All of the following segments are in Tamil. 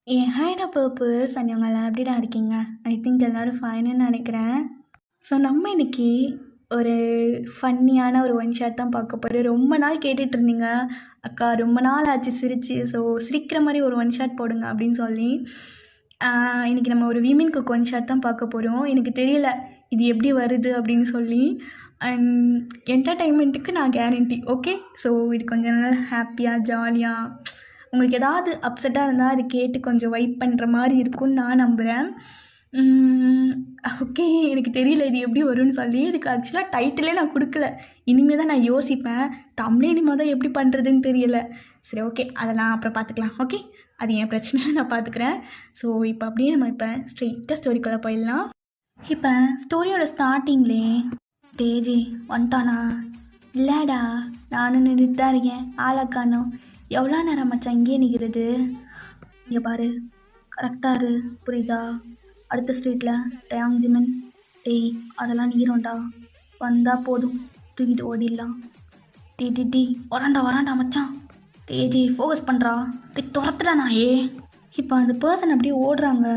ஹாய் டா பர்பிள்ஸ் அண்ட் இவங்கெல்லாம் எப்படிடா இருக்கீங்க? ஐ திங்க் எல்லோரும் ஃபைனுன்னு நினைக்கிறேன். ஸோ நம்ம இன்னைக்கு ஒரு ஃபன்னியான ஒரு ஒன் ஷாட் தான் பார்க்க போகிறோம். ரொம்ப நாள் கேட்டுட்டு இருந்தீங்க, அக்கா ரொம்ப நாள் ஆச்சு சிரிச்சு, ஸோ சிரிக்கிற மாதிரி ஒரு ஒன் ஷாட் போடுங்க அப்படின்னு சொல்லி. இன்றைக்கி நம்ம ஒரு விமென் குக் ஒன் ஷாட் தான் பார்க்க போகிறோம். எனக்கு தெரியல இது எப்படி வருது அப்படின்னு சொல்லி. அண்ட் என்டர்டைன்மெண்ட்டுக்கு நான் கேரண்டி. ஓகே, ஸோ இது கொஞ்சம் நல்லா ஹாப்பியாக ஜாலியாக உங்களுக்கு ஏதாவது அப்செட்டாக இருந்தால் அது கேட்டு கொஞ்சம் வைப் பண்ணுற மாதிரி இருக்கும்னு நான் நம்புகிறேன். ஓகே, எனக்கு தெரியல இது எப்படி வரும்னு சொல்லி. இதுக்கு ஆக்சுவலாக டைட்டிலே நான் கொடுக்கல. இனிமேல் தான் நான் யோசிப்பேன். தமிழே இனிமேல் தான் எப்படி பண்ணுறதுன்னு தெரியல. சரி, ஓகே, அதெல்லாம் அப்புறம் பார்த்துக்கலாம். ஓகே, அது என் பிரச்சனை, நான் பார்த்துக்கிறேன். ஸோ இப்போ அப்படியே நம்ம இப்போ ஸ்ட்ரெயிட்டாக ஸ்டோரிக்குள்ளே போயிடலாம். இப்போ ஸ்டோரியோட ஸ்டார்டிங்லே டேஜி வந்துட்டானா? இல்லைடா, நானும் நின்றுட்டு தான் இருக்கேன், ஆளாக்கானோ. எவ்வளோ நேரம் மச்சான் இங்கேயே நிற்கிறது? இங்கே பாரு, கரெக்டாக இரு, புரியுதா? அடுத்த ஸ்ட்ரீட்டில் டயாங் ஜிமின். டேய், அதெல்லாம் நிற்கிறோண்டா, வந்தால் போதும், தூக்கிட்டு ஓடிடலாம். டி வராண்டா மச்சான். டேஜி ஃபோக்கஸ் பண்ணுறா, டே துரத்துடா நாயே. இப்போ அந்த பர்சன் அப்படியே ஓடுறாங்க.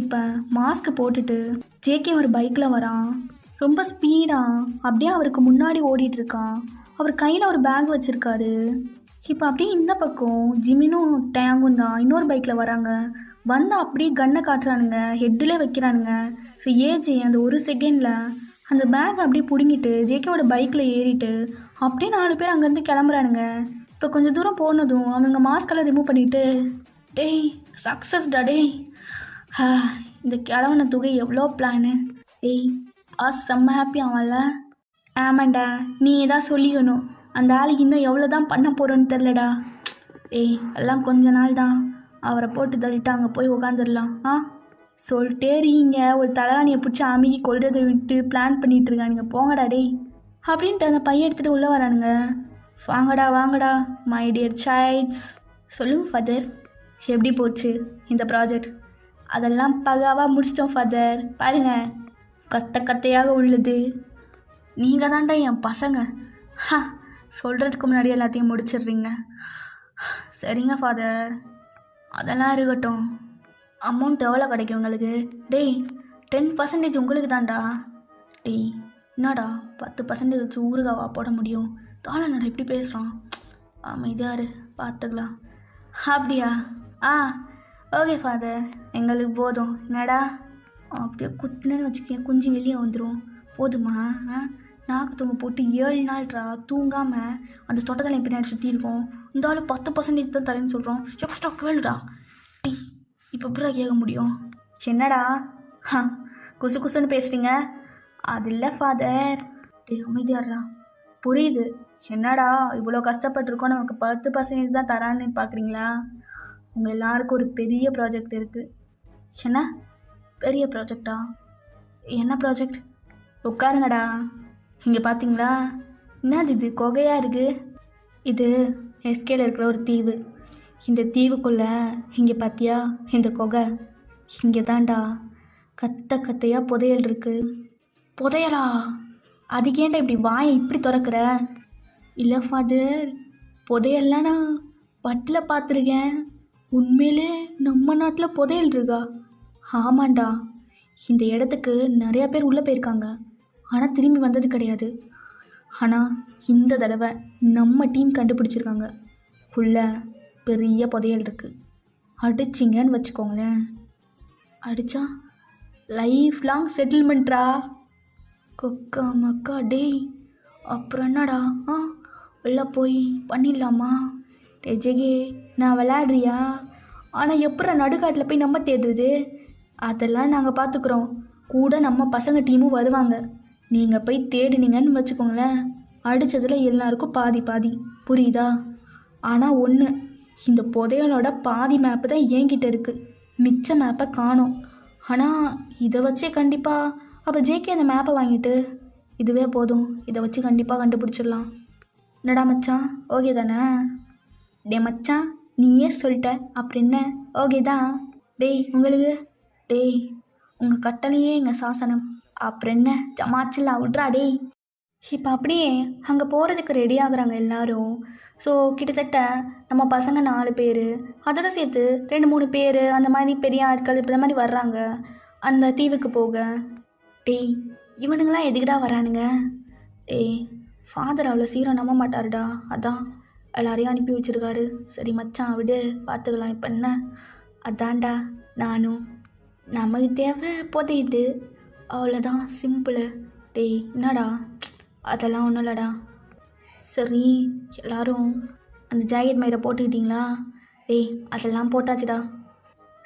இப்போ மாஸ்க்கு போட்டுட்டு ஜேகே ஒரு பைக்கில் வரான். ரொம்ப ஸ்பீடாக அப்படியே அவருக்கு முன்னாடி ஓடிட்டுருக்கான். அவர் கையில் ஒரு பேக் வச்சுருக்காரு. இப்போ அப்படியே இந்த பக்கம் ஜிமினும் டேங்கும் தான் இன்னொரு பைக்கில் வராங்க. வந்து அப்படியே கன்னை காட்டுறானுங்க, ஹெட்டிலே வைக்கிறானுங்க. ஸோ ஏஜே அந்த ஒரு செகண்டில் அந்த பேக் அப்படியே பிடுங்கிட்டு ஜேகேவோட பைக்கில் ஏறிட்டு அப்படியே 4 பேர் அங்கேருந்து கிளம்புறானுங்க. இப்போ கொஞ்சம் தூரம் போனதும் அவனுங்க மாஸ்கெல்லாம் ரிமூவ் பண்ணிவிட்டு, டேய் சக்ஸஸ்டா டேய், இந்த கிழவன தொகை எவ்வளோ பிளானு. டேய் செம்ம ஹாப்பி ஆவான்ல? ஆமாண்டா, நீ தான் சொல்லிக்கணும். அந்த ஆளுக்கு இன்னும் எவ்வளோ தான் பண்ண போகிறோன்னு தெரிலடா. எல்லாம் கொஞ்ச நாள் தான், அவரை போட்டு தள்ளிட்டு அங்கே போய் உக்காந்துடலாம். சொல்லிட்டே இருக்கீங்க, ஒரு தலகாணியை பிடிச்சி அமுகி கொள்றதை விட்டு பிளான் பண்ணிகிட்ருக்கானுங்க. போங்கடா டேய் அப்படின்ட்டு அந்த பையன் எடுத்துகிட்டு உள்ளே வரானுங்க. வாங்கடா மை டியர் சைல்ட்ஸ். சொல்லுங்கள் ஃபாதர், எப்படி போச்சு இந்த ப்ராஜெக்ட்? அதெல்லாம் பகாவாக முடிச்சிட்டோம் ஃபாதர். பாருங்கள், கத்தையாக உள்ளது. நீங்கள் தான்டா என் பசங்க. சொல்கிறதுக்கு முன்னாடி எல்லாத்தையும் முடிச்சிடுறீங்க. சரிங்க ஃபாதர், அதெல்லாம் இருக்கட்டும். அமௌண்ட் எவ்வளோ கிடைக்கும் உங்களுக்கு? டேய் 10% உங்களுக்கு தான்டா. டேய் என்னடா 10% வச்சு ஊறுகாவா போட முடியும்? தாளனடா இப்படி பேசுகிறான். அமைதியாரு, பார்த்துக்கலாம். அப்படியா? ஓகே ஃபாதர், எங்களுக்கு போதும். என்னடா அப்படியே குத்துனேன்னு வச்சுக்கேன், குஞ்சு வெளியே வந்துடும். போதுமா? நாக்கு தூங்க போட்டு 7 நாள்ரா தூங்காமல் அந்த தொட்டத்தில் பின்னாடி சுற்றி இருக்கோம். இந்த ஆள் 10% தான் தரேன்னு சொல்கிறோம். எக்ஸ்ட்ரா கேளுடா. டீ இப்போ எப்படா கேட்க முடியும்? என்னடா குசுன்னு பேசுகிறீங்க? அது இல்லை ஃபாதர். டே அமைதியாடுறா. புரியுது. என்னடா இவ்வளோ கஷ்டப்பட்டுருக்கோம், நமக்கு 10% தான் தரான்னு பார்க்குறீங்களா? உங்கள் எல்லாருக்கும் ஒரு பெரிய ப்ராஜெக்ட் இருக்குது. என்ன பெரிய ப்ராஜெக்டா? என்ன ப்ராஜெக்ட்? உட்காருங்கடா. இங்கே பார்த்தீங்களா, என்னது இது குகையாக இருக்குது? இது எஸ்கேல இருக்கிற ஒரு தீவு. இந்த தீவுக்குள்ளே இங்கே பார்த்தியா இந்த குகை? இங்கே தான்டா கத்தையாக புதையல் இருக்குது. புதையலா? அதுக்கேண்டா இப்படி வாயை இப்படி திறக்கிற? இல்லை ஃபாதர், புதையல்லாம் நான் பட்டில் பார்த்துருக்கேன். உண்மையிலே நம்ம நாட்டில் புதையல் இருக்கா? ஆமாண்டா, இந்த இடத்துக்கு நிறையா பேர் உள்ளே போயிருக்காங்க, ஆனால் திரும்பி வந்தது கிடையாது. ஆனால் இந்த தடவை நம்ம டீம் கண்டுபிடிச்சிருக்காங்க. உள்ள பெரிய புதையல் இருக்குது. அடிச்சிங்கன்னு வச்சுக்கோங்களேன். அடித்தா லைஃப் லாங் செட்டில்மெண்ட்ரா. கொக்கா மக்கா. டேய் அப்புறம் என்னடா? உள்ள போய் பண்ணிடலாமா? ஜெகே நான் விளையாடுறியா? ஆனால் எப்போ நடுக்காட்டில் போய் நம்ம தேடுறது? அதெல்லாம் நாங்கள் பார்த்துக்குறோம். கூட நம்ம பசங்க டீமும் வருவாங்க. நீங்கள் போய் தேடினீங்கன்னு வச்சுக்கோங்களேன், அடித்ததில் எல்லாருக்கும் பாதி புரியுதா? ஆனால் ஒன்று, இந்த புதையலோட பாதி மேப்பு தான் என்கிட்ட இருக்குது, மிச்ச மேப்பை காணோம். ஆனால் இதை வச்சே கண்டிப்பாக அப்போ ஜேகே அந்த மேப்பை வாங்கிட்டு இதுவே போதும், இதை வச்சு கண்டிப்பாக கண்டுபிடிச்சிடலாம். என்னடா மச்சான், ஓகே தானே? டே மச்சான், நீயே சொல்லிட்ட, அப்படி என்ன ஓகே தான்? டேய் உங்களுக்கு, டேய் உங்கள் கட்டளையே எங்கள் சாசனம், அப்புறம் என்ன ஜமாச்சில்லா விட்றா டேய். இப்போ அப்படியே அங்கே போகிறதுக்கு ரெடி ஆகுறாங்க எல்லாரும். ஸோ கிட்டத்தட்ட நம்ம பசங்க 4 பேர், அதோட சேர்த்து 2-3 பேர் அந்த மாதிரி பெரிய ஆட்கள் இப்படி மாதிரி வர்றாங்க அந்த தீவுக்கு போக. டேய் இவனுங்களாம் எதுக்குடா வரானுங்க? டேய் ஃபாதர் அவ்வளோ சீக்கிரம் நம்ப மாட்டாருடா, அதான் எல்லாரையும் அனுப்பி வச்சுருக்காரு. சரி மச்சான் விடு, பார்த்துக்கலாம். இப்போ என்ன, அதான்டா நானும். நமக்கு தேவை புதையுது, அவ்வளோதான், சிம்பிளு. டேய் என்னடா, அதெல்லாம் ஒன்றும் இல்லைடா. சரி எல்லோரும் அந்த ஜாக்கெட் மயிரை போட்டுக்கிட்டிங்களா? டேய் அதெல்லாம் போட்டாச்சுடா.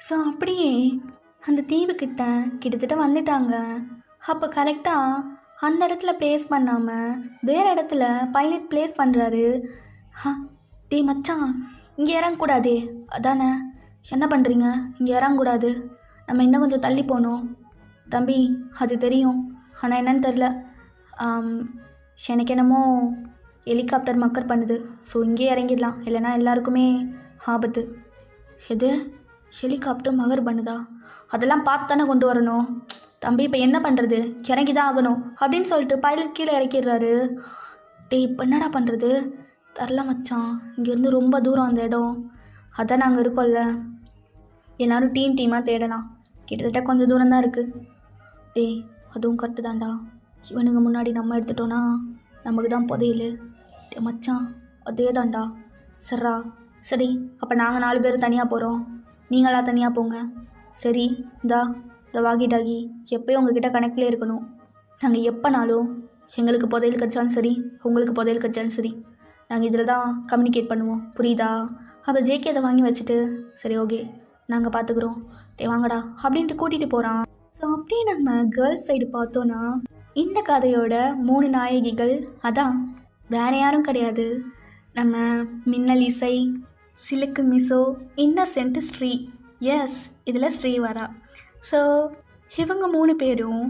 ஸோ அப்படியே அந்த தீவுக்கிட்ட கிட்டத்தட்ட வந்துட்டாங்க. அப்போ கரெக்டாக அந்த இடத்துல ப்ளேஸ் பண்ணாமல் வேறு இடத்துல பைலட் ப்ளேஸ் பண்ணுறாரு. டேய் மச்சான் இங்கே இறங்கக்கூடாதே, அதானே என்ன பண்ணுறீங்க? இங்கே இறங்கக்கூடாது, நம்ம இன்னும் கொஞ்சம் தள்ளி போகணும். தம்பி அது தெரியும், ஆனால் என்னன்னு தெரில, எனக்கு என்னமோ ஹெலிகாப்டர் மக்கர் பண்ணுது. ஸோ இங்கேயே இறங்கிடலாம், இல்லைன்னா எல்லாருக்குமே ஆபத்து. எது ஹெலிகாப்டர் மகர் பண்ணுதா? அதெல்லாம் பார்த்து தானே கொண்டு வரணும். தம்பி இப்போ என்ன பண்ணுறது, இறங்கி தான் ஆகணும் அப்படின்னு சொல்லிட்டு பைலட் கீழே இறக்கிடுறாரு. டேய் இப்போ என்னடா பண்ணுறது? தரல மச்சான், இங்கேருந்து ரொம்ப தூரம் அந்த இடம், அதான் நாங்கள் இருக்கோம்ல, எல்லோரும் டீமாக தேடலாம், கிட்டத்தட்ட கொஞ்சம் தூரம் தான் இருக்குது. டேய் அதுவும் கரெக்டு தான்டா, இவனுங்க முன்னாடி நம்ம எடுத்துட்டோன்னா நமக்கு தான் புதையல். டே மச்சான் அதே தான்டா. சரிடா, சரி அப்போ நாங்கள் 4 பேர் தனியாக போகிறோம், நீங்களாம் தனியாக போங்க. சரி இந்த வாகி டாகி எப்போயும் உங்ககிட்ட கனெக்ட்லேயே இருக்கணும். நாங்கள் எப்போனாலும் எங்களுக்கு புதையல் கிடச்சாலும் சரி, உங்களுக்கு புதையல் கிடச்சாலும் சரி, நாங்கள் இதில் தான் கம்யூனிகேட் பண்ணுவோம், புரியுதா? அப்போ ஜேகே அதை வாங்கி வச்சுட்டு சரி ஓகே நாங்கள் பார்த்துக்குறோம், டே வாங்கடா அப்படின்ட்டு கூட்டிகிட்டு போகிறான். ஸோ அப்படியே நம்ம கேர்ள்ஸ் சைடு பார்த்தோன்னா இந்த கதையோட 3 நாயகிகள் அதான் வேறு யாரும் கிடையாது, நம்ம மின்னல் இசை, சிலுக்கு மிசோ, இன்னசென்ட், ஸ்ரீ. எஸ் இதில் ஸ்ரீ வரா. ஸோ இவங்க 3 பேரும்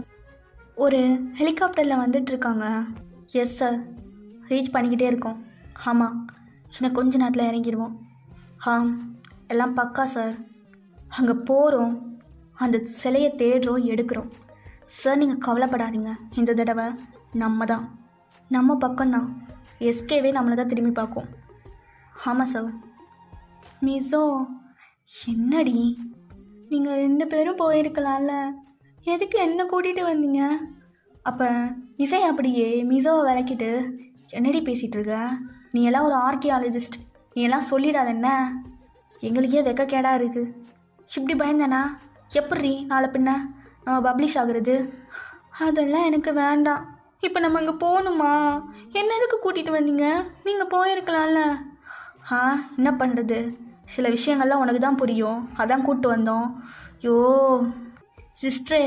ஒரு ஹெலிகாப்டரில் வந்துட்டுருக்காங்க. எஸ் சார், ரீச் பண்ணிக்கிட்டே இருக்கோம். ஆமாம் இன்னும் கொஞ்ச நேரத்தில் இறங்கிடுவோம். எல்லாம் பக்கா சார். அங்கே போகிறோம், அந்த சிலையை தேடுறோம், எடுக்கிறோம். சார் நீங்கள் கவலைப்படாதீங்க, இந்த தடவை நம்ம பக்கம்தான், எஸ்கேவே நம்மளை தான் திரும்பி பார்க்கும். ஆமாம் சார். மிசோ என்னடி, நீங்கள் 2 பேரும் போயிருக்கலாம்ல, எதுக்கு என்ன கூட்டிகிட்டு வந்தீங்க? அப்போ இசை அப்படியே மிசோவை விளக்கிட்டு, என்னடி பேசிகிட்டு இருக்க, நீ எல்லாம் ஒரு ஆர்கியாலஜிஸ்ட், நீ எல்லாம் சொல்லிடாத என்ன, எங்களுக்கே வெக்கக்கேடாக இருக்குது. இப்படி பயந்தேனா எப்படி நாளை பின்ன நம்ம பப்ளிஷ் ஆகுறது? அதெல்லாம் எனக்கு வேண்டாம். இப்போ நம்ம அங்கே போகணுமா? என்ன எதுக்கு கூட்டிகிட்டு வந்தீங்க? நீங்கள் போயிருக்கலாம்ல. என்ன பண்ணுறது, சில விஷயங்கள்லாம் உனக்கு தான் புரியும், அதான் கூப்பிட்டு வந்தோம். யோ சிஸ்டரே,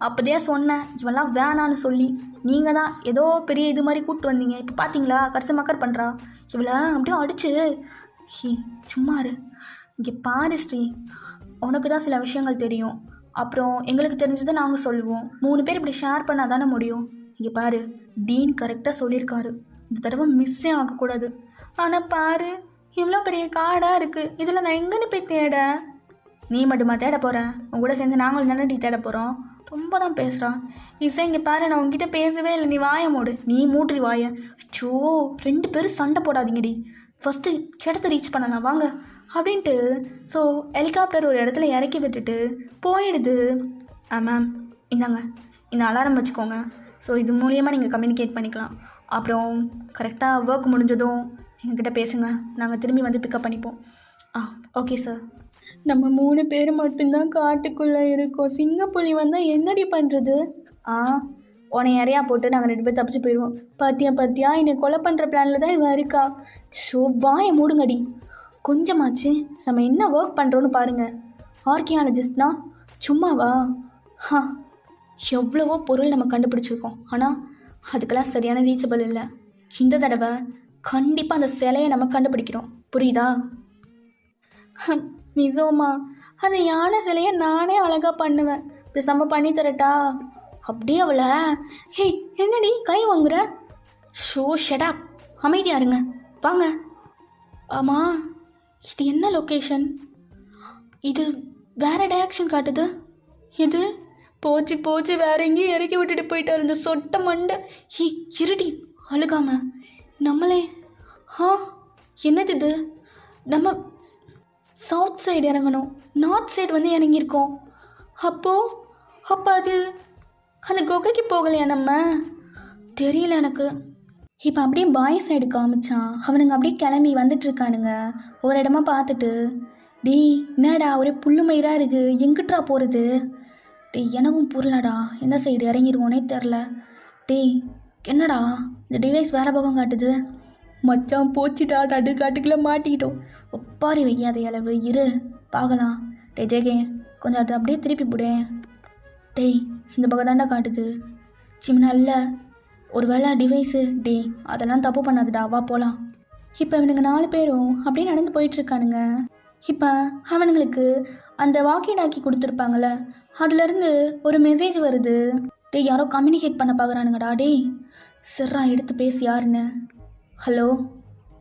அப்போதே சொன்னேன் இவெல்லாம் வேணான்னு சொல்லி, நீங்கள் தான் ஏதோ பெரிய இது மாதிரி கூப்பிட்டு வந்தீங்க. இப்போ பார்த்தீங்களா கடைசி மக்கர் பண்ணுறா, இவளை அப்படியே அடிச்சு. சும்மாரு, இங்கே பாரு ஸ்ரீ, உனக்கு தான் சில விஷயங்கள் தெரியும், அப்புறம் எங்களுக்கு தெரிஞ்சதை நாங்கள் சொல்லுவோம். 3 பேர் இப்படி ஷேர் பண்ணால் தானே முடியும். இங்கே பாரு, டீன் கரெக்டாக சொல்லியிருக்காரு, இந்த தடவை மிஸ்ஸே ஆகக்கூடாது. ஆனால் பாரு இவ்வளோ பெரிய காடாக இருக்குது, இதில் நான் எங்கன்னு போய் தேட? நீ மட்டுமா தேட போகிறேன்? உங்க கூட சேர்ந்து நாங்களும் தானே தேட போகிறோம். ரொம்ப தான் பேசுகிறான். இசை இங்கே பாரு, நான் உங்ககிட்ட பேசவே இல்லை, நீ வாய மூடு. நீ மூட்ரி வாய. சோ 2 பேரும் சண்டை போடாதீங்கடி, ஃபஸ்ட்டு இடத்த ரீச் பண்ணலாம் வாங்க அப்படின்ட்டு. ஸோ ஹெலிகாப்டர் ஒரு இடத்துல இறக்கி விட்டுட்டு போயிடுது. மேம் இந்தாங்க, இந்த அலாரம் வச்சுக்கோங்க. ஸோ இது மூலியமாக நீங்கள் கம்யூனிகேட் பண்ணிக்கலாம். அப்புறம் கரெக்டாக ஒர்க் முடிஞ்சதும் எங்ககிட்ட பேசுங்க, நாங்கள் திரும்பி வந்து பிக்கப் பண்ணிப்போம். Okay sir. நம்ம 3 பேர் மட்டும்தான் காட்டுக்குள்ளே இருக்கோம், சிங்கப்புலி வந்தால் என்னடி பண்ணுறது? உன்னை இறையா போட்டு நாங்கள் 2 பேர் தப்பிச்சு போயிடுவோம். பத்தியா என்னை கொலை பண்ணுற பிளானில் தான் இவன் இருக்கா. ஷோ வாயை மூடுங்கடி, கொஞ்சமாச்சு நம்ம என்ன ஒர்க் பண்ணுறோன்னு பாருங்கள். ஆர்கியாலஜிஸ்ட்னா சும்மாவா? எவ்வளவோ பொருள் நம்ம கண்டுபிடிச்சிருக்கோம், ஆனால் அதுக்கெல்லாம் சரியான ரீச்சபிள் இல்லை. இந்த தடவை கண்டிப்பாக அந்த சிலையை நம்ம கண்டுபிடிக்கிறோம், புரியுதா? மிசோமா, அந்த யானை சிலையை நானே அழகாக பண்ணுவேன், பேசாம பண்ணி தரட்டா? அப்படியே அவளை என்னடி கை வாங்குற? ஷோ ஷடா, அமைதியாக இருங்க, வாங்க. ஆமாம் இது என்ன லொக்கேஷன்? இது வேறு டைரக்ஷன் காட்டுது. இது போச்சு வேற எங்கேயும் இறக்கி விட்டுட்டு போயிட்டார் இந்த சொட்ட மண்டை. இருடி அழுகாம, நம்மளே என்னது இது? நம்ம சவுத் சைடு இறங்கணும், நார்த் சைடு வந்து இறங்கியிருக்கோம். அப்போ அது அந்த குகைக்கு போகலையா நம்ம? தெரியல எனக்கு. இப்போ அப்படியே பாய் சைடு காமிச்சான். அவனுங்க அப்படியே கிளம்பி வந்துட்டுருக்கானுங்க. ஒரு இடமா பார்த்துட்டு, டேய் என்னடா ஒரே புல்லு மயிராக இருக்குது, எங்கிட்டா போகிறது? டேய் எனக்கும் புரியலடா, எந்த சைடு இறங்கிடுவோனே தெரில. டேய் என்னடா இந்த டிவைஸ் வேறு பக்கம் காட்டுது? மச்சான் போச்சுடா, நடுக்காட்டுக்குள்ளே மாட்டிக்கிட்டோம். ஒப்பாரி வைக்காத அளவு இரு பார்க்கலாம். டே ஜேகே கொஞ்சம் அது அப்படியே திருப்பி போடேன். டேய் இந்த பக்கம் தாண்டா காட்டுது. சிம்னா இல்லை, ஒரு வேளை டிவைஸு. டேய் அதெல்லாம் தப்பு பண்ணாதுடா, வா போகலாம். இப்போ இவனுங்க 4 பேரும் அப்படியே நடந்து போயிட்டுருக்கானுங்க. இப்போ அவனுங்களுக்கு அந்த வாக்கி டாக்கி கொடுத்துருப்பாங்கள்ல, அதுலேருந்து ஒரு மெசேஜ் வருது. டேய் யாரோ கம்யூனிகேட் பண்ண பார்க்குறானுங்கடா. டேய் சிறா எடுத்து பேசி யாருன்னு. ஹலோ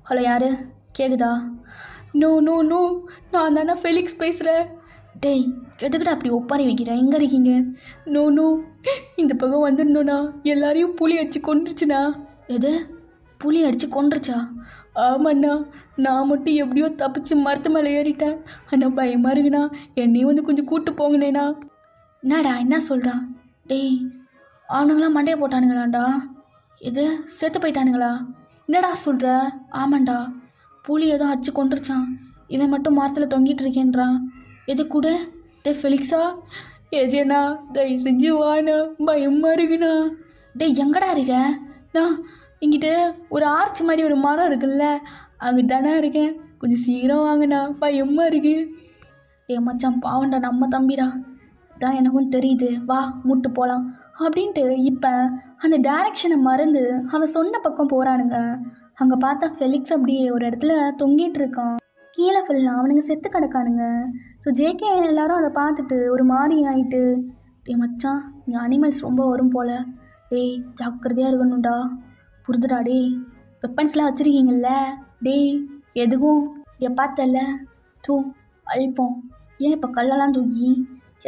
ஹலோ யார் கேட்குதா? நோ நோ நோ, நான் தானே ஃபெலிக்ஸ் பேசுகிறேன். டேய் எதுக்கிட்ட அப்படி ஒப்பாரி வைக்கிறேன், எங்கே இருக்கீங்க? நோ நோ, இந்த பக்கம் வந்துருந்தோண்ணா எல்லாரையும் புலி அடித்து கொண்டுருச்சுண்ணா. எது புலி அடித்து கொண்டுருச்சா? ஆமாண்ணா, நான் மட்டும் எப்படியோ தப்பிச்சு மரத்து மேலே ஏறிட்டேன். அண்ணா பயமாக இருக்குண்ணா, என்னையும் வந்து கொஞ்சம் கூப்பிட்டு போங்கண்ணேண்ணா. என்னடா என்ன சொல்கிறான்? டேய் அவனுங்களாம் மண்டையை போட்டானுங்களாண்டா. எது செத்து போயிட்டானுங்களா? என்னடா சொல்கிற? ஆமாண்டா, புலி ஏதோ அடிச்சு கொண்டுருச்சான், இவன் மட்டும் மரத்தில் தொங்கிட்டு இருக்கேன்றான். எது கூட? டே ஃபெலிக்ஸா ஏஜேண்ணா தயவு செஞ்சு வாண்ணா, பயமாக இருக்குண்ணா. டே எங்கடா இருக்க? நான் இங்கிட்ட ஒரு ஆர்ச் மாதிரி ஒரு மரம் இருக்குல்ல, அங்கிட்ட தானே இருக்கேன், கொஞ்சம் சீக்கிரம் வாங்கண்ணா, பயமாக இருக்கு. ஏ மச்சான் பாவண்டா, நம்ம தம்பிடா, தான் எனக்கும் தெரியுது, வா மூட்டு போகலாம் அப்படின்ட்டு. இப்போ அந்த டைரக்ஷனை மறந்து அவன் சொன்ன பக்கம் போகிறானுங்க. அங்கே பார்த்தா ஃபெலிக்ஸ் அப்படியே ஒரு இடத்துல தொங்கிட்டு இருக்கான். கீழே ஃபுல்லாக அவனுங்க செத்து கிடக்கானுங்க. ஸோ ஜேகே எல்லாரும் அதை பார்த்துட்டு ஒரு மாதிரி ஆகிட்டு, டே மச்சான் இங்கே அனிமல்ஸ் ரொம்ப வரும் போல், டேய் ஜாக்கிரதையாக இருக்கணும்டா, புரிதுடா. டேய் வெப்பன்ஸ்லாம் வச்சுருக்கீங்கல்ல, டேய் எதுவும் இங்கே பார்த்தல தூ அழிப்போம். ஏன் இப்போ கல்லெல்லாம் தூக்கி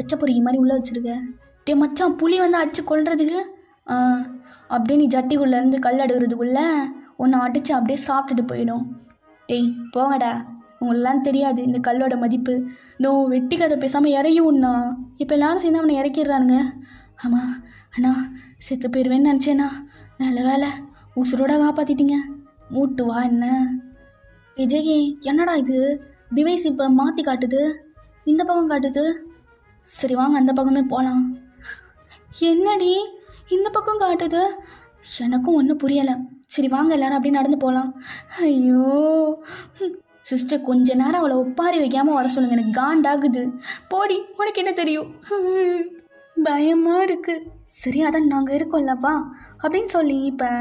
எச்சப்பொறிக்கு மாதிரி உள்ளே வச்சுருக்க? டே மச்சான் புலி வந்து அடித்து கொள்றதுக்கு அப்படியே நீ ஜட்டிக்குள்ளேருந்து கல் அடுக்கிறதுக்குள்ளே ஒன்று அடித்து அப்படியே சாப்பிட்டுட்டு போயிடும். டேய் போங்கடா, உங்களெலாம் தெரியாது இந்த கல்லோட மதிப்பு. நோ வெட்டி கதை பேசாமல் இறங்கிவுண்ணா. இப்போ எல்லாரும் சேர்ந்து அவனை இறக்கிடுறானுங்க. ஆமாம் அண்ணா, செத்து போயிடுவேன்னு நினச்சேண்ணா, நல்ல வேலை உசுரோட காப்பாற்றிட்டீங்க. மூட்டு வா என்ன. விஜய் என்னடா இது டிவைஸ் இப்போ மாற்றி காட்டுது, இந்த பக்கம் காட்டுது. சரி வாங்க அந்த பக்கமே போகலாம். என்னடி இந்த பக்கம் காட்டுது? எனக்கும் ஒன்றும் புரியலை. சரி வாங்க எல்லாரும் அப்படி நடந்து போகலாம். ஐயோ சிஸ்டர் கொஞ்ச நேரம் அவளை ஒப்பாரி வைக்காமல் வர சொல்லுங்கள், எனக்கு காண்டாகுது. போடி, உனக்கு என்ன தெரியும், பயமாக இருக்குது. சரி அதான் நாங்கள் இருக்கோம்லப்பா அப்படின்னு சொல்லி இப்போ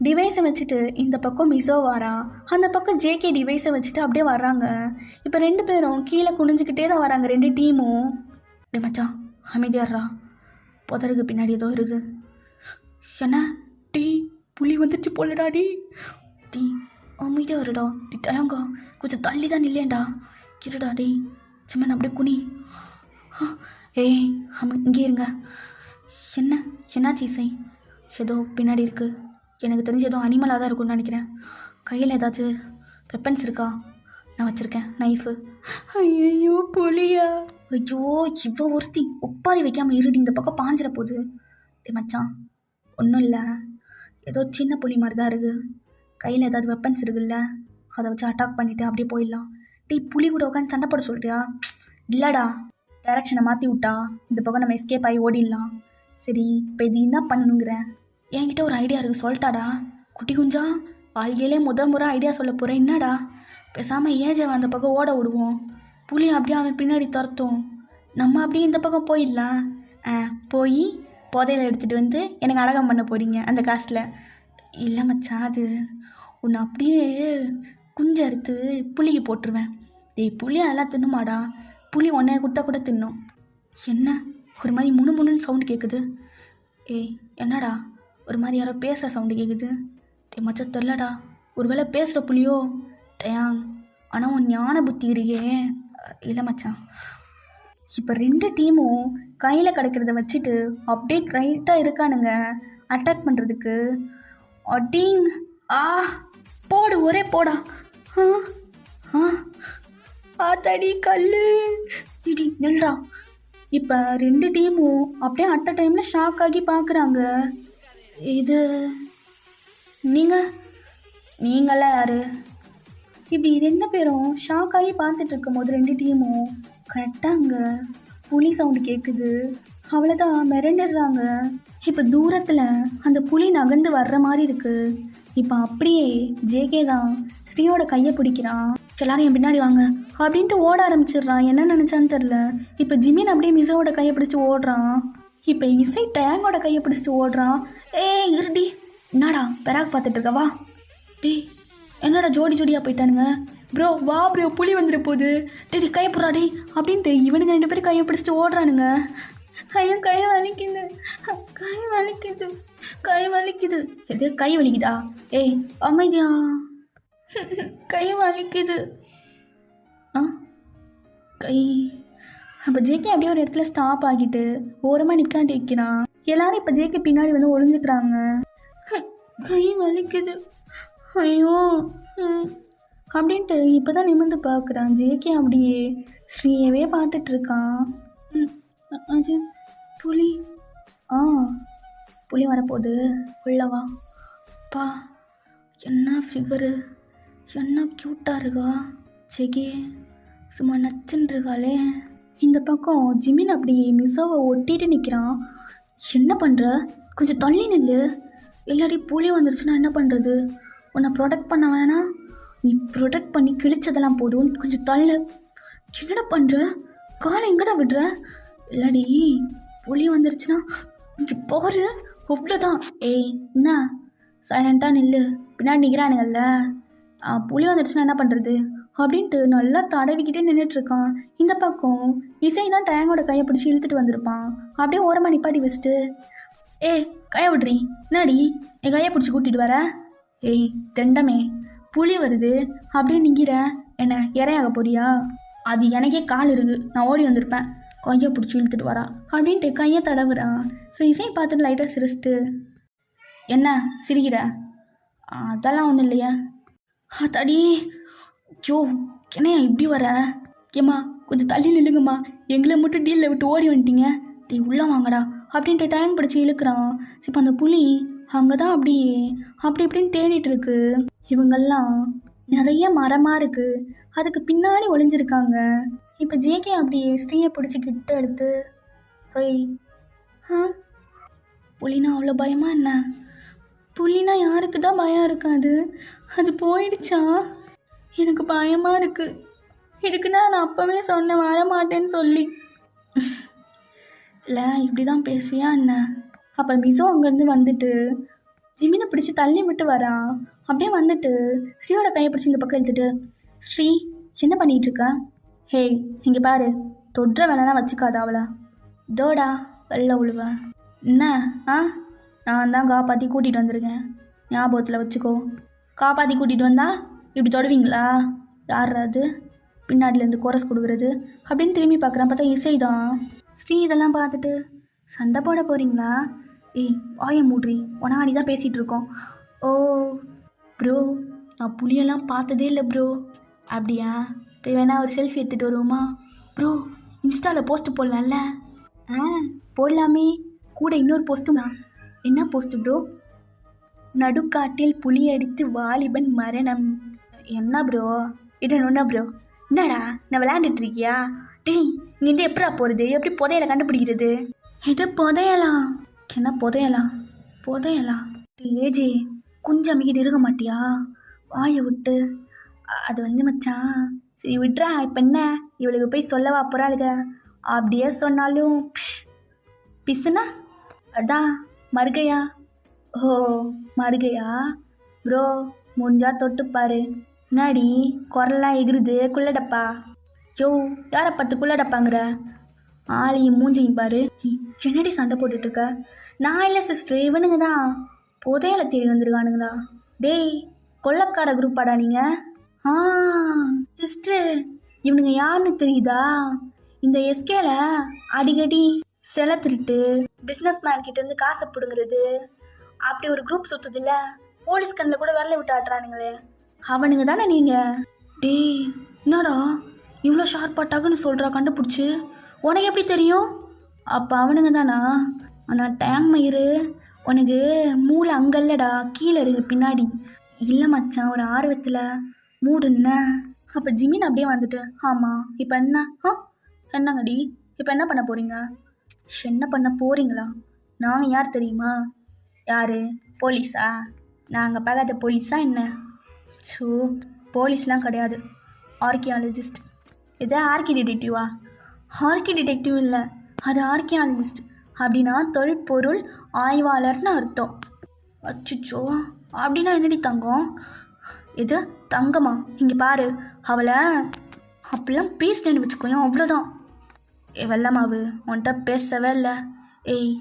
டிவைஸை வச்சுட்டு இந்த பக்கம் மிசோ வரா, அந்த பக்கம் ஜேகே டிவைஸை வச்சுட்டு அப்படியே வர்றாங்க. இப்போ 2 பேரும் கீழே குனிஞ்சிக்கிட்டே தான் வராங்க, 2 டீமும். டே மச்சான் அமைதியாடுறா, புதருக்கு பின்னாடி ஏதோ இருக்குது. என்ன டீ புலி வந்துடுச்சு போலடாடி. டீ அமைதியாக வருடா, டி டயங்கா கொஞ்சம் தள்ளி தான் இல்லையேண்டா. இருடா டே சிம்மன் அப்படியே குனி. ஏய் இங்கே இருங்க. என்னாச்சு இசை? ஏதோ பின்னாடி இருக்குது, எனக்கு தெரிஞ்சு ஏதோ அனிமலாக தான் இருக்கும்னு நினைக்கிறேன். கையில் ஏதாச்சும் வெப்பன்ஸ் இருக்கா? நான் வச்சுருக்கேன் நைஃபு. ஐயோ புலியா? ஐயோ இவ்வளோ ஒருத்தி ஒப்பாரி வைக்காமல் இருடி, இந்த பக்கம் பாஞ்சிட போகுது. டே மச்சான் ஒன்றும் இல்லை, ஏதோ சின்ன புலி மாதிரி தான் இருக்குது, கையில் ஏதாவது வெப்பன்ஸ் இருக்குல்ல, அதை வச்சு அட்டாக் பண்ணிவிட்டு அப்படியே போயிடலாம். டீ புலி கூட உட்காந்து சண்டை போட சொல்கிறியா? இல்லைடா, டைரக்ஷனை மாற்றி விட்டா இந்த பக்கம் நம்ம எஸ்கேப் ஆகி ஓடிடலாம். சரி இப்போ இது என்ன பண்ணணுங்கிற? என்கிட்ட ஒரு ஐடியா இருக்குது, சொல்லிட்டாடா. குட்டி குஞ்சா வாழ்க்கையிலே முறை ஐடியா சொல்ல போகிறேன். என்னடா பேசாமல் ஏஜை அந்த பக்கம் ஓட விடுவோம், புலி அப்படியே அவன் பின்னாடி துரத்தும், நம்ம அப்படியே இந்த பக்கம் போயிடலாம். போய் புதையில எடுத்துகிட்டு வந்து எனக்கு அடகம் பண்ண போகிறீங்க அந்த காசில். இல்லை மச்சான், அது உன்னை அப்படியே குஞ்சு அறுத்து புளிக்கு போட்டுருவேன். டேய் புளி அதெல்லாம் தின்னுமாடா, புளி ஒன்றைய கொடுத்தா கூட தின்னும். என்ன ஒரு மாதிரி முணுமுணுன்னு சவுண்டு கேட்குது? ஏய் என்னடா ஒரு மாதிரி யாரோ பேசுகிற சவுண்டு கேட்குது? டே மச்சான் தெரிலடா, ஒரு வேளை பேசுகிற புளியோ? டேயாங் ஆனால் உன் ஞான புத்தி இருக்கே. இல்லை மச்சான். இப்போ 2 டீமும் கையில் கிடைக்கிறத வச்சுட்டு அப்படியே ரைட்டாக இருக்கானுங்க அட்டாக் பண்ணுறதுக்கு. அடிங் போடு ஒரே போடா. ஆ ஆ ஆத்தாடி கல்லு. டிடி நில்றா. இப்போ 2 டீமும் அப்படியே அட் அ டைமில் ஷாக் ஆகி பார்க்குறாங்க. இது நீங்களாம் யாரு? இப்படி 2 பேரும் ஷாக் ஆகி பார்த்துட்டு இருக்கும் போது 2 டீமும் கரெக்டாக அங்கே புலி சவுண்டு கேட்குது. அவ்வளோதான் மிரண்டுடுறாங்க. இப்போ தூரத்தில் அந்த புலி நகர்ந்து வர்ற மாதிரி இருக்கு. இப்போ அப்படியே ஜேகே தான் ஸ்ரீயோட கையை பிடிக்கிறான். எல்லாரும் என் பின்னாடி வாங்க அப்படின்ட்டு ஓட ஆரம்பிச்சிடுறான். என்ன நினச்சான்னு தெரில. இப்போ ஜிமின் அப்படியே மிசோவோட கையை பிடிச்சி ஓடுறான். இப்போ இசை டேங்கோட கையை பிடிச்சிட்டு ஓடுறான். ஏய் இருடி, என்னடா பெராக் பார்த்துட்டு இருக்கவா? டேய் என்னடா ஜோடி ஜோடியாக போயிட்டானுங்க. ப்ரோ வா ப்ரோ, புலி வந்துட போகுது. டேடி கையை போடுறா டே அப்படின்ட்டு இவனுங்க 2 பேரும் கையை பிடிச்சிட்டு ஓடுறானுங்க. ஐயோ கை வலிக்குது, கை வலிக்குது, கை வலிக்குது. எது கை வலிக்குதா? ஏய் அமைதியா, கை வலிக்குது. கை. அப்போ ஜேகே அப்படியே ஒரு இடத்துல ஸ்டாப் ஆகிட்டு ஓரமாக நிற்காண்டி வைக்கிறான். எல்லாரும் இப்போ ஜேகே பின்னாடி வந்து ஒளிஞ்சுக்கிறாங்க. கை வலிக்குது, ஐயோ அப்படின்ட்டு இப்போ தான் நிமிர்ந்து பார்க்குறான். ஜேகே அப்படியே ஸ்ரீயவே பார்த்துட்ருக்கான். அது புலி. புலி வரப்போகுது, உள்ளவா. பா என்ன ஃபிகரு, என்ன க்யூட்டாக இருக்கா ஜேகே, சும்மா நச்சுன்னு இருக்காளே. இந்த பக்கம் ஜிமின் அப்படியே மிசோவை ஒட்டிட்டு நிற்கிறான். என்ன பண்ணுற, கொஞ்சம் தள்ளி நில்லு, இல்லாடி புலி வந்துருச்சுன்னா என்ன பண்ணுறது? உன்னை ப்ரொடெக்ட் பண்ண வேணாம், நீ ப்ரொடெக்ட் பண்ணி கிழிச்சதெல்லாம் போதும், கொஞ்சம் தள்ளு. என்னடா பண்ணுற, காலை எங்கடா விடுற? இல்லாடி புலி வந்துருச்சுன்னா இங்கே போகிற அவ்வளோதான். ஏய் என்ன சைலண்ட்டாக நில்லு, பின்னாடி நிற்கிறானுங்கல்ல, புலி வந்துருச்சுன்னா என்ன பண்ணுறது அப்படின்ட்டு நல்லா தடவிக்கிட்டே நின்றுட்டுருக்கான். இந்த பக்கம் இசை தான் டேங்கோட கையை பிடிச்சி இழுத்துட்டு வந்திருப்பான். அப்படியே ஓரமாக நிப்பாட்டி வச்சுட்டு, ஏய் கையை விட்றி, என்னாடி என் கையை பிடிச்சி கூட்டிகிட்டு வர? ஏய் தெண்டமே, புலி வருது அப்படியே நிற்கிற, என்ன இறையாக போறியா? அது எனக்கே கால் இருக்குது, நான் ஓடி வந்திருப்பேன், கையை பிடிச்சி இழுத்துட்டு வரா அப்படின்ட்டு கையை தடவுறான். ஸோ இசையை பார்த்துட்டு லைட்டாக சிரிச்சிட்டு, என்ன சிரிக்கிற? அதெல்லாம் ஒன்றும் இல்லையா. தடி ஜோ, என்னையா இப்படி வர? ஏம்மா கொஞ்சம் தள்ளி நில்லுங்கம்மா, எங்களை மட்டும் டீலில் விட்டு ஓடி வந்துட்டீங்க, டீ உள்ளே வாங்கடா அப்படின்ட்டு டேங்க் பிடிச்சி இழுக்கிறான். இப்போ அந்த புலி அங்கே தான் அப்படியே அப்படி இப்படின்னு தேடிட்டு இருக்கு. இவங்கெல்லாம் நிறைய மரமாக இருக்குது, அதுக்கு பின்னாடி ஒளிஞ்சிருக்காங்க. இப்போ ஜேகே அப்படியே ஸ்ரீயை பிடிச்சி கிட்ட எடுத்து, ஹொய் புலினா அவ்வளோ பயமா என்ன? புலினா யாருக்கு தான் பயம் இருக்காது, அது போயிடுச்சா? எனக்கு பயமாக இருக்குது, இதுக்கு நான் அப்போவே சொன்னேன் வரமாட்டேன்னு சொல்லி. இல்லை இப்படி தான் பேசுவியா என்ன? அப்போ மிசோ அங்கேருந்து வந்துட்டு ஜிமினை பிடிச்சி தள்ளி விட்டு வரான். அப்படியே வந்துட்டு ஸ்ரீயோட கையை பிடிச்சி இந்த பக்கம் இழுத்துட்டு, ஸ்ரீ என்ன பண்ணிகிட்ருக்க? ஹேய் இங்கே பாரு, தொடுற வேலைலாம் வச்சுக்காத அவளை, தோடா வெளில விழுவேன். என்ன நான் தான் காப்பாற்றி கூட்டிகிட்டு வந்திருக்கேன், ஞாபகத்தில் வச்சுக்கோ. காப்பாற்றி கூட்டிகிட்டு வந்தா இப்படி தொடுவீங்களா? யார் அது பின்னாடிலேருந்து கோரஸ் கொடுக்குறது அப்படின்னு திரும்பி பார்க்குறேன். பார்த்தா இசை தான். ஸ்ரீ இதெல்லாம் பார்த்துட்டு, சண்டை போட போகிறீங்களா? ஏய் வாயை மூட்ரி, உனகாடி தான் பேசிகிட்டு இருக்கோம். ஓ ப்ரோ, நான் புளியெல்லாம் பார்த்ததே இல்லை ப்ரோ. அப்படியா? போய் வேணா ஒரு செல்ஃபி எடுத்துகிட்டு வருவோமா? ப்ரோ இன்ஸ்டாவில் போஸ்ட்டு போடலாம்ல? போடலாமே, கூட இன்னொரு போஸ்ட்டுமா. என்ன போஸ்ட்டு ப்ரோ? நடுக்காட்டில் புலி அடித்து வாலிபன் மரணம். என்ன ப்ரோ இடணுன்னா ப்ரோ? என்னடா நான் விளையாண்டுட்டு இருக்கியா? டேய் இங்கேருந்து எப்படா போகிறது, எப்படி புதையலை கண்டுபிடிக்கிறது? எது புதையலாம்? என்ன புதையலாம்? ஏஜி கொஞ்சம் அமைக்கிட்டு இருக்க மாட்டியா? வாயை விட்டு. அது மச்சான், சரி விட்றா, இப்போ என்ன இவளுக்கு போய் சொல்லவா போகிறாளுக? அப்படியே சொன்னாலும் பிசுனா அதான் மறுகையா. ஓ மறுகையா ப்ரோ, முடிஞ்சா தொட்டுப்பாரு. என்னாடி குரல்லாம் எகிருது, குள்ளடப்பா. ஜோ யாரை பார்த்து குள்ளடப்பாங்கிற? ஆளையும் மூஞ்சியும் பாரு. என்னடி சண்டை போட்டுட்ருக்க? நான் இல்லை சிஸ்டர், இவனுங்க தான் புதையலை தேடி வந்துருக்கானுங்களா. டேய் கொள்ளக்கார குரூப்பாடா நீங்கள்? சிஸ்டர் இவனுங்க யாருன்னு தெரியுதா? இந்த எஸ்கேல அடிக்கடி சிலை திருட்டு, பிஸ்னஸ் மேன் கிட்டேருந்து காசை பிடுங்கிறது, அப்படி ஒரு குரூப் சுற்றுதில்ல, போலீஸ் கண்ணில் கூட விரல விட்டு ஆட்டுறானுங்களே. அவனுங்க தானே நீங்கள்? டேய் என்னடா இவ்வளோ ஷார்ப்பாக டக்குன்னு சொல்கிறா கண்டுபிடிச்சி? உனக்கு எப்படி தெரியும்? அப்போ அவனுங்க தானா? ஆனால் டேங் மயிறு, உனக்கு மூளை அங்கே இல்லைடா, கீழே இருக்கு பின்னாடி. இல்லை மச்சான், ஒரு ஆர்வத்தில் மூடுன்ன. அப்போ ஜிமின் அப்படியே வந்துட்டு, ஆமாம் இப்போ என்ன? என்னங்கடி இப்போ என்ன பண்ண போகிறீங்க? என்ன பண்ண போகிறீங்களா? நாங்கள் யார் தெரியுமா? யார்? போலீஸா? நாங்கள் பார்க்காத போலீஸா என்ன? ஸோ போலீஸ்லாம் கிடையாது, ஆர்கியாலஜிஸ்ட். இது ஆர்கி டிடெக்டிவா? ஆர்கி டிடெக்டிவ் இல்லை, அது ஆர்கியாலஜிஸ்ட். அப்படின்னா தொல்பொருள் ஆய்வாளர்னு அர்த்தம். அச்சுச்சோ, அப்படின்னா என்னடி தங்கம்? இது தங்கமா? இங்கே பாரு, அவளை அப்படிலாம் பேசினேன்னு வச்சுக்கோயும், அவ்வளோதான். வெள்ளமாவு உன்கிட்ட பேசவே இல்லை. ஏய்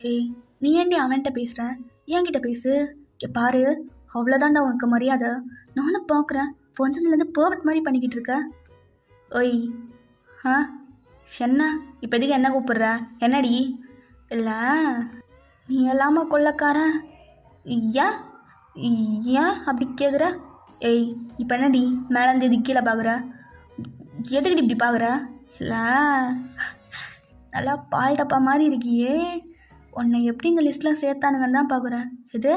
ஏய், நீ ஏன்டி அவன்கிட்ட பேசுகிற? என்கிட்ட பேசு. இங்கே பாரு, அவ்வளோதான்டா உனக்கு மரியாதை. நானும் பார்க்குறேன், வந்ததுலேருந்து பர்ஃபெக்ட் மாதிரி பண்ணிக்கிட்டு இருக்க. ஒய் என்ன இப்போதைக்கு என்ன கூப்பிட்ற? என்னடி? இல்லை நீ எல்லாமா கொள்ளக்காரன்? ஏன் ஏன் அப்படி கேட்குற? ஏய் இப்போ என்னடி மேலேருந்து கீழே பார்க்குற? எதுக்கிட்டு இப்படி பார்க்குற? இல்லை நல்லா பால் டப்பா மாதிரி இருக்கியே, உன்னை எப்படி இந்த லிஸ்ட்டில் சேர்த்தானுங்கன்னு தான் பார்க்குறேன். இது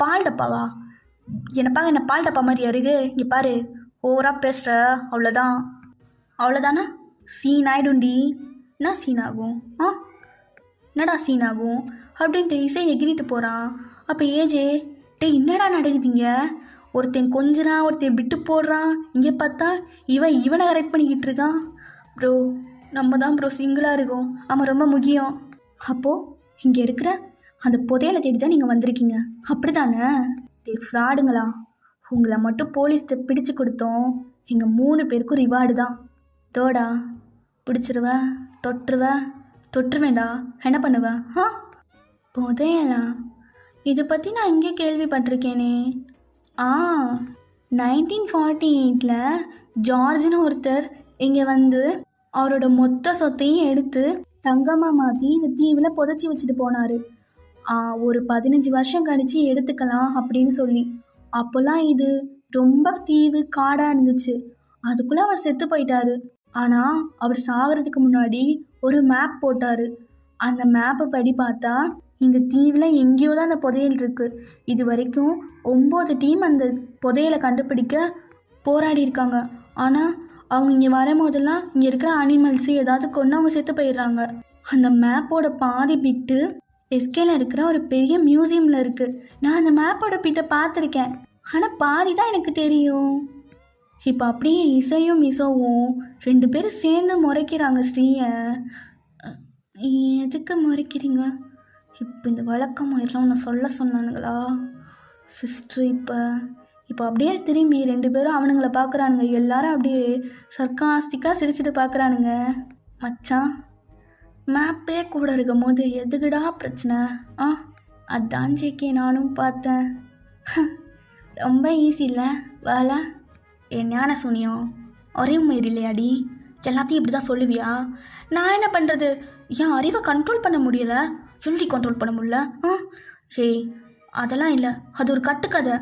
பால் டப்பாவா? என்னை பார்க்க என்ன பால் டப்பா மாதிரி இருக்கு? இங்கே பாரு, ஓவராக பேசுகிற, அவ்வளோதான். அவ்வளோதானா? சீன் ஆகிடும்டி. என்ன சீன் ஆகும்? என்னடா சீன் ஆகும் அப்படின்ட்டு இசை எகிரிட்டு போகிறான். அப்போ ஏஜே, என்னடா நடக்குதுங்க? ஒருத்தன் கொஞ்சறான், ஒருத்தன் விட்டு போடுறான். இங்கே பார்த்தா இவனை கரெக்ட் பண்ணிக்கிட்டு இருக்கான். ப்ரோ நம்ம தான் ப்ரோ சிங்கிளாக இருக்கோம், அவன் ரொம்ப முக்கியம். அப்போது இங்கே இருக்கிற அந்த புதையலை தேடி தான் நீங்கள் வந்திருக்கீங்க, அப்படி தானே? ஃப்ராடுங்களா? உங்களை மட்டும் போலீஸ்கிட்ட பிடிச்சு கொடுத்தோம், எங்கள் 3 பேருக்கும் ரிவார்டு தான். தோடா பிடிச்சிருவேன், தொட்டுருவேண்டா. என்ன பண்ணுவேன்? புதையலா? இதை பற்றி நான் இங்கே கேள்விப்பட்டிருக்கேனே. 1948 ஜார்ஜ்னு ஒருத்தர் இங்கே வந்து அவரோட மொத்த சொத்தையும் எடுத்து தங்கமாக மாற்றி இந்த தீவில் புதைச்சி வச்சுட்டு போனார். ஒரு 15 வருஷம் கழித்து எடுத்துக்கலாம் அப்படின்னு சொல்லி. அப்போல்லாம் இது ரொம்ப தீவு காடாக இருந்துச்சு. அதுக்குள்ளே அவர் செத்து போயிட்டாரு. ஆனால் அவர் சாகிறதுக்கு முன்னாடி ஒரு மேப் போட்டார். அந்த மேப்பை படி பார்த்தா இந்த தீவில் எங்கேயோ தான் அந்த புதையல் இருக்குது. இது வரைக்கும் 9 டீம் அந்த புதையலை கண்டுபிடிக்க போராடி இருக்காங்க. ஆனால் அவங்க இங்கே வரும்போதெல்லாம் இங்கே இருக்கிற அனிமல்ஸு ஏதாவது கொண்டு அவங்க செத்து போயிடுறாங்க. அந்த மேப்போட பாதி பிட்டு எஸ்கேல இருக்கிற ஒரு பெரிய மியூசியமில் இருக்குது. நான் அந்த மேப்போட பிட்டை பார்த்துருக்கேன், ஆனால் பாதி தான் எனக்கு தெரியும். இப்போ அப்படியே இசையும் மிசோவும் 2 பேரும் சேர்ந்து முறைக்கிறாங்க ஸ்ரீயை. எதுக்கு முறைக்கிறீங்க? இப்போ இந்த வழக்கம் ஆயிடலாம் ஒன்று சொல்ல சொன்னானுங்களா சிஸ்டர்? இப்போ அப்படியே திரும்பி 2 பேரும் அவனுங்களை பார்க்குறானுங்க. எல்லாரும் அப்படியே சர்க்காஸ்டிக்காக சிரிச்சுட்டு பார்க்குறானுங்க. மச்சான், மேப்பே கூட இருக்கும் போது எதுக்குடா பிரச்சனை? அதான் ஜேக்கே நானும் பார்த்தேன். ரொம்ப ஈஸி இல்லை வேலை? ஞான சூனியம் ஒரே மயிர் இல்லையாடி? எல்லாத்தையும் இப்படி தான் சொல்லுவியா? நான் என்ன பண்ணுறது? என் அறிவை கண்ட்ரோல் பண்ண முடியலை, சொல்லி கண்ட்ரோல் பண்ண முடியல. சரி அதெல்லாம் இல்லை, அது ஒரு கட்டுக்கதை.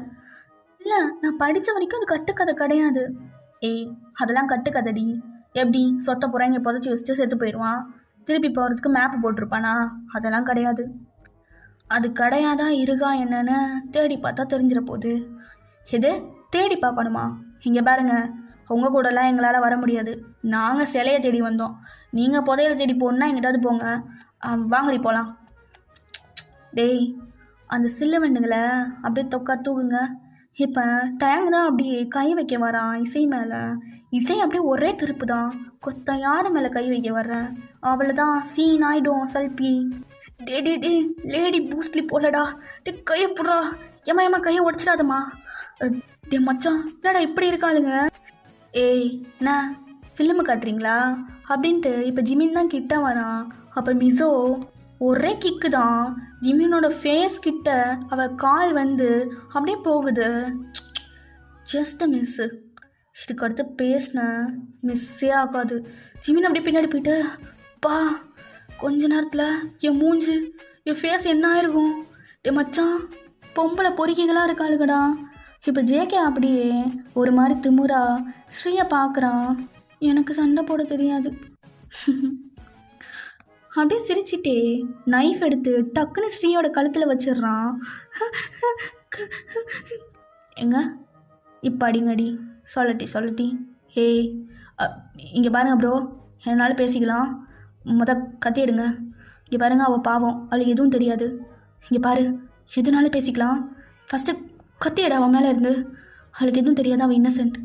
இல்லை, நான் படித்த வரைக்கும் அது கட்டுக்கதை கிடையாது. அதெல்லாம் கட்டுக்கதைடி. எப்படி சொத்த போகிறேன் இங்கே புதைச்சி வச்சுட்டு செத்து போயிடுவான், திருப்பி போகிறதுக்கு மேப்பு போட்டிருப்பானா? அதெல்லாம் கிடையாது. அது கிடையாதா இருக்கா என்னன்னு தேடி பார்த்தா தெரிஞ்சிட போகுது. எது தேடி பார்க்கணுமா? இங்கே பாருங்க, உங்கள் கூடலாம் எங்களால் வர முடியாது. நாங்கள் சிலையை தேடி வந்தோம், நீங்கள் புதையலை தேடி போகணுன்னா எங்கிட்டாவது போங்க. வாங்கடி போகலாம். டேய், அந்த சில்லுவண்டுங்களை அப்படியே தொக்கா தூக்குங்க. இப்போ டேங் தான் அப்படியே கை வைக்க வரான் இசை மேலே. இசை அப்படியே ஒரே திருப்பு தான், கொத்த யார் மேலே கை வைக்க வர்றேன், அவ்வளோதான் சீன் ஆகிடும் சல்பி. டே லேடி பூஸ்ட்லி போலடா. கையை புடுறா. ஏமா கையை உடச்சிடாதம்மா. டே மச்சான், இல்லடா இப்படி இருக்காளுங்க. என்ன ஃபில்மு காட்டுறீங்களா அப்படின்ட்டு இப்போ ஜிமின் தான் கிட்ட வரான். அப்புறம் மிசோ ஒரே கிக்கு தான், ஜிமினோட ஃபேஸ் கிட்ட அவள் கால் வந்து அப்படியே போகுது. Just miss. இதுக்கு அடுத்து பேசினேன் மிஸ்ஸே ஆகாது. ஜிமின் அப்படியே பின்னாடி போயிட்டு, கொஞ்ச நேரத்தில் என் மூஞ்சு என் ஃபேஸ் என்ன ஆயிருக்கும்? டே மச்சான், பொம்பளை பொறிக்கைகளாக இருக்காளுங்கடா. இப்போ ஜேகே அப்படியே ஒரு மாதிரி திமுறா ஸ்ரீயை பார்க்குறான். எனக்கு சண்டை போட தெரியாது. அப்படியே சிரிச்சிட்டே நைஃப் எடுத்து டக்குன்னு ஸ்ரீயோட கழுத்தில் வச்சிடுறான். எங்க இப்போ அடிங்கடி சொல்லட்டி. ஹே இங்கே பாருங்க ப்ரோ, என்னால் பேசிக்கலாம். கத்தி எடுங்க. இங்கே பாருங்க, அவள் பாவம், அவளுக்கு எதுவும் தெரியாது. இங்கே பாரு, எதுனாலும் பேசிக்கலாம். ஃபஸ்ட்டு கத்தி எடு அவன் மேலே இருந்து. அவளுக்கு எதுவும் தெரியாது, அவள் இன்னசென்ட்.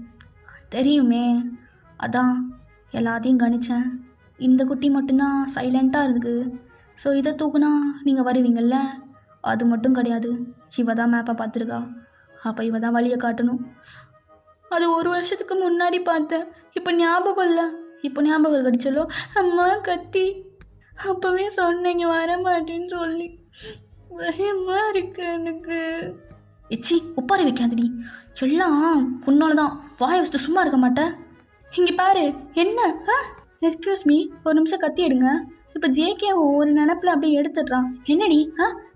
தெரியுமே, அதான் எல்லாத்தையும் கணித்தேன். இந்த குட்டி மட்டும்தான் சைலண்ட்டாக இருக்குது. ஸோ இதை தூக்குனா நீங்கள் வருவீங்கள்ல, அது மட்டும் கிடையாது. இவ தான் மேப்பை பார்த்துருக்கா. அப்போ இவ தான் வழியை காட்டணும். அது 1 வருஷத்துக்கு முன்னாடி பார்த்தேன். இப்போ ஞாபகம் இல்லை. இப்போ ஞாபகம் கிடைச்சலோ அம்மா கத்தி. அப்போவே சொன்னீங்க வர மாட்டேன்னு சொல்லி. பயமா இருக்கு எனக்கு. எச்சி உப்பாரி வைக்காதடி. எல்லாம் உன்னால தான். வாயை வச்சுட்டு சும்மா இருக்க மாட்டேன். இங்கே பாரு என்ன. எக்ஸ்கியூஸ் மீ, ஒரு நிமிஷம் கத்தி எடுங்க. இப்போ ஜேகே ஒரு நினப்பில் அப்படியே எடுத்துடுறான். என்னடி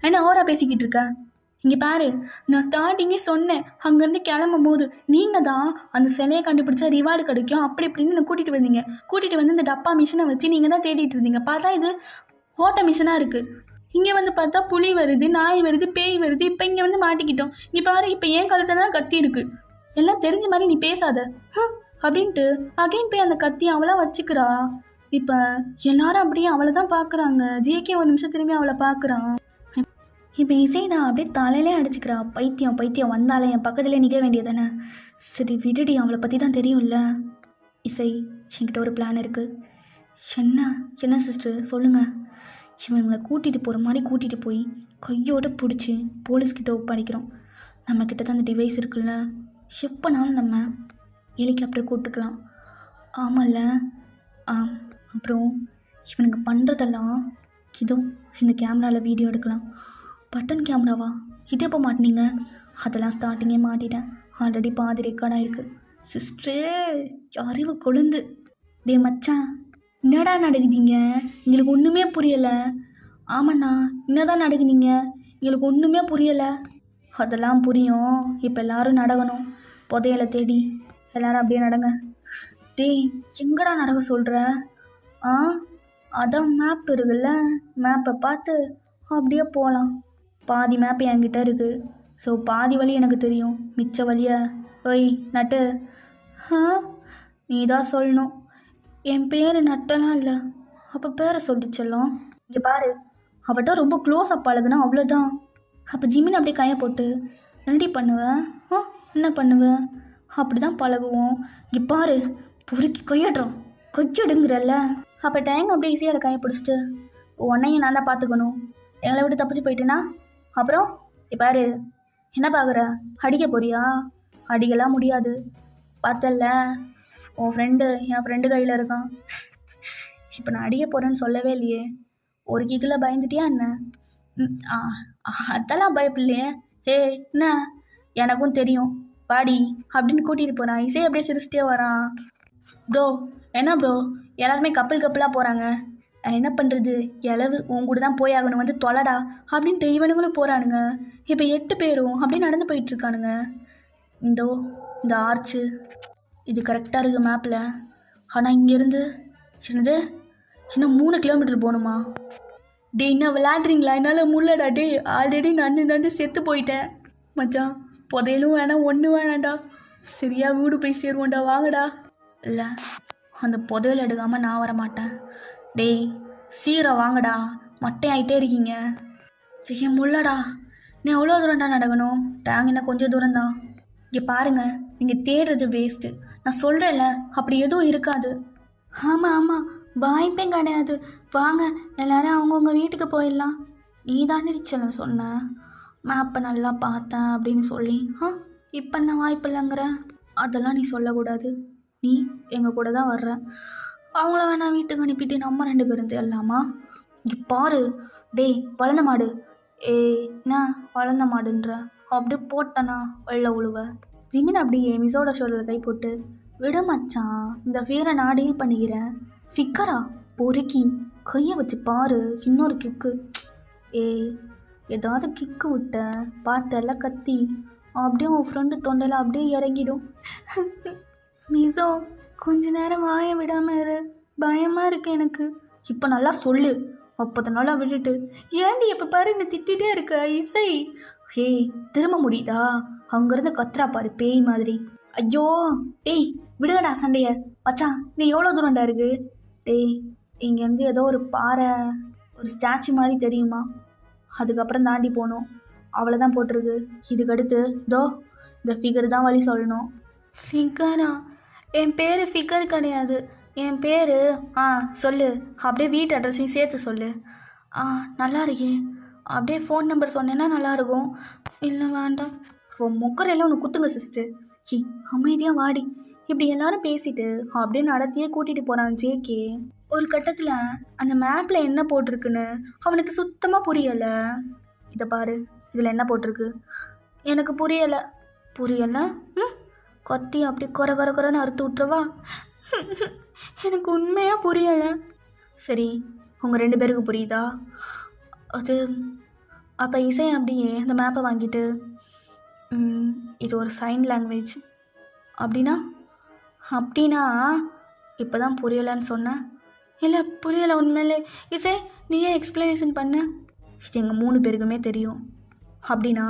என்ன ஓவரா பேசிக்கிட்டு இருக்க? இங்கே பாரு, நான் ஸ்டார்டிங்கே சொன்னேன், அங்கேருந்து கிளம்பும் போது நீங்கள் தான் அந்த சிலையை கண்டுபிடிச்சா ரிவார்டு கிடைக்கும் அப்படி இப்படின்னு நான் கூட்டிகிட்டு வந்து இந்த டப்பா மிஷினை வச்சு நீங்கள் தான் தேடிட்டு இருந்தீங்க. பார்த்தா இது ஓட்ட மிஷினாக இருக்குது. இங்கே வந்து பார்த்தா புலி வருது, நாய் வருது, பேய் வருது. இப்போ இங்கே வந்து மாட்டிக்கிட்டோம். இங்கே பாரு, இப்போ ஏன் கழுத்தில் தான் கத்தி இருக்குது. எல்லாம் தெரிஞ்ச மாதிரி நீ பேசாத அப்படின்ட்டு அகைன் போய் அந்த கத்தி அவளா வச்சுக்கிறா. இப்போ எல்லாரும் அப்படியே அவளை தான் பார்க்குறாங்க. ஜேகே ஒரு நிமிஷம் திரும்பி அவளை பார்க்குறான். இப்போ இசை தான் அப்படியே தலையிலே அடிச்சுக்கிறா. பைத்தியம் வந்தாலே என் பக்கத்துலேயே நிற்க வேண்டியதானே. சரி விடுடி, அவளை பற்றி தான் தெரியும்ல. இசை, என்கிட்ட ஒரு பிளான் இருக்குது. என்ன சிஸ்டர் சொல்லுங்கள். இவங்களை கூட்டிகிட்டு போகிற மாதிரி கூட்டிகிட்டு போய் கையோடு பிடிச்சி போலீஸ்கிட்ட ஒப்படைக்கிறோம். நம்மக்கிட்ட தான் அந்த டிவைஸ் இருக்குல்ல, எப்போனாலும் நம்ம ஹெலிகாப்டர் கூப்பிட்டுக்கலாம். ஆமாம்ல. அப்புறம் இவனுங்க பண்ணுறதெல்லாம் இதோ இந்த கேமராவில் வீடியோ எடுக்கலாம். பட்டன் கேமராவா? இது எப்போ மாட்டினீங்க? அதெல்லாம் ஸ்டார்டிங்கே மாட்டிட்டேன். ஆல்ரெடி பாதி ரெக்கார்டாக இருக்குது. சிஸ்டர் அறிவு கொழுந்து. டே மச்சான், என்னடா நடக்குதுங்க? எங்களுக்கு ஒன்றுமே புரியலை. ஆமாண்ணா, என்னதான் நடக்குதுங்க? எங்களுக்கு ஒன்றுமே புரியலை. அதெல்லாம் புரியும். இப்போ எல்லோரும் நடக்கணும். புதையலை தேடி எல்லோரும் அப்படியே நடங்க. டேய் எங்கடா நடக்க சொல்கிற? அதான் மேப் இருக்குல்ல, மேப்பை பார்த்து அப்படியே போகலாம். பாதி மேப் என்கிட்ட இருக்குது. ஸோ பாதி வழி எனக்கு தெரியும், மிச்ச வழியை ஓய் நட்டு நீ தான் சொல்லணும். என் பேர் நட்டெல்லாம் இல்லை. அப்போ பேரை சொல்லிச்செல்லாம். இங்கே பாரு, அவட்ட ரொம்ப க்ளோஸ் அப் பழகுனா அவ்வளோதான். அப்போ ஜிமின் அப்படியே கையை போட்டு என்னடி பண்ணுவேன்? என்ன பண்ணுவேன்? அப்படி தான் பழகுவோம். இங்கே பாரு, பொறுக்கி கையெடுங்கிறல்ல. அப்போ டேங்க அப்படியே ஈஸியோட கையை பிடிச்சிட்டு உன்னையும் நான் தான் பார்த்துக்கணும். எங்களை விட்டு தப்பிச்சு போயிட்டேன்னா அப்புறம் பாரு, என்ன பார்க்குற? அடிக்க போறியா? அடிக்கலாம் முடியாது. பார்த்தல்ல, என் ஃப்ரெண்டு கையில் இருக்கான். இப்போ நான் அடிக்க போகிறேன்னு சொல்லவே இல்லையே. ஒரு கிக்கில் பயந்துட்டியா என்ன? அதெல்லாம் பயப்பில்லையே. என்ன, எனக்கும் தெரியும் பாடி அப்படின்னு கூட்டிகிட்டு போகிறான். இசை அப்படியே சிரிச்சிட்டே வரான். ப்ரோ என்ன ப்ரோ, எல்லாருமே கப்பலாக போகிறாங்க. என்ன பண்ணுறது, இளவு உன் கூட தான் போயாகணும், வந்து தொலைடா அப்படின்ட்டு இவனுங்களும் போகிறானுங்க. இப்போ 8 பேரும் அப்படியே நடந்து போயிட்டுருக்கானுங்க. இந்த ஆர்ச்சு இது கரெக்டாக இருக்குது மேப்பில். ஆனால் இங்கேருந்து இன்னும் 3 கிலோமீட்டர் போகணுமா? டே என்ன விளையாடுறீங்களா? என்னால் முள்ளடா. டே ஆல்ரெடி நடந்து செத்து போயிட்டேன் மச்சான். புதையலும் வேணாம், ஒன்று வேணாண்டா. சரியா வீடு போய் சேருவோண்டா, வாங்கடா. இல்லை, அந்த புதையல் எடுக்காமல் நான் வரமாட்டேன். டேய் சீக்கிரம் வாங்கடா, மட்டையாயிட்டே இருக்கீங்க. சரி முள்ளடா, நீ எவ்வளோ தூரம்டா நடக்கணும்? டேங் என்ன கொஞ்சம் தூரம்தான். இங்கே பாருங்கள், நீங்கள் தேடுறது வேஸ்ட்டு. நான் சொல்கிறேன்ல, அப்படி எதுவும் இருக்காது. ஆமாம் வாய்ப்பே கிடையாது. வாங்க எல்லோரும் அவங்கவுங்க வீட்டுக்கு போயிடலாம். நீ தானே செல்ல சொன்ன மேப்பை நல்லா பார்த்தேன் அப்படின்னு சொல்லி. இப்போ என்ன வாய்ப்பு இல்லைங்கிற? அதெல்லாம் நீ சொல்லக்கூடாது. நீ எங்கள் கூட தான் வர்ற. அவங்கள வேணா வீட்டுக்கு அனுப்பிட்டு நம்ம 2 பேரும் தேடலாமா? இங்கே பாரு, டேய் வளர்ந்த மாடு. என்ன வளர்ந்த மாடுன்ற? அப்படியே போட்டனா வெள்ள உழுவ. ஜிமின் அப்படியே மிஸோட ஷோல்டரில் கை போட்டு விட மச்சான், இந்த ஃபீரை நான் டீல் பண்ணிக்கிறேன். ஃபிக்கரா பொறுக்கி கையை வச்சு பாரு, இன்னொரு கிக்கு. ஏதாவது கிக்கு விட்ட பார்த்தெல்லாம் கத்தி அப்படியே உன் ஃப்ரெண்டு தொண்டையில் அப்படியே இறங்கிடும். மிசோ கொஞ்ச நேரம் வாய விடாமல் இரு, பயமாக இருக்கு எனக்கு. இப்போ நல்லா சொல்லு. 30 நாளாக விட்டுட்டு ஏன்டி எப்போ பாரு என்ன திட்டிகிட்டே இருக்க இசை? ஹே திரும்ப முடியுதா? அங்கேருந்து கத்துறா பாரு பேய் மாதிரி. ஐயோ டேய் விடுங்கடா சண்டைய. மச்சான் நீ எவ்வளோ தூரம்டா இருக்கு? டேய் இங்கேருந்து ஏதோ ஒரு பாறை, ஒரு ஸ்டாச்சு மாதிரி தெரியுமா? அதுக்கப்புறம் தாண்டி போகணும். அவ்வளோதான் போட்டிருக்கு. இதுக்கடுத்து தோ இந்த ஃபிகர் தான் வழி சொல்லணும். ஃபிகரா? என் பேர் ஃபிகர் கிடையாது. என் பேர் சொல்லு. அப்படியே வீட்டு அட்ரஸையும் சேர்த்து சொல்லு. நல்லா இருக்கே. அப்படியே ஃபோன் நம்பர் சொன்னேன்னா நல்லாயிருக்கும். இல்லை வேண்டாம். முக்கரையெல்லாம் ஒன்று குத்துங்க சிஸ்டர். அமைதியாக வாடி. இப்படி எல்லாரும் பேசிட்டு அப்படியே நடத்தியே கூட்டிகிட்டு போகிறான் ஜேகே. ஒரு கட்டத்தில் அந்த மேப்பில் என்ன போட்டிருக்குன்னு அவனுக்கு சுத்தமாக புரியலை. இதை பாரு, இதில் என்ன போட்டிருக்கு? எனக்கு புரியலை. புரியலை? கத்தி அப்படி குறன்னு அறுத்து விட்டுருவா? எனக்கு உண்மையாக புரியலை. சரி உங்கள் 2 பேருக்கு புரியுதா? அது அப்போ இசை அப்படியே அந்த மேப்பை வாங்கிட்டு இது ஒரு சைன் லாங்குவேஜ் அப்படின்னா இப்போ தான் புரியலைன்னு சொன்னேன். இல்லை புரியலை உண்மையிலே. இசை நீயே எக்ஸ்ப்ளனேஷன் பண்ண. இது எங்கள் 3 பேருக்குமே தெரியும். அப்படின்னா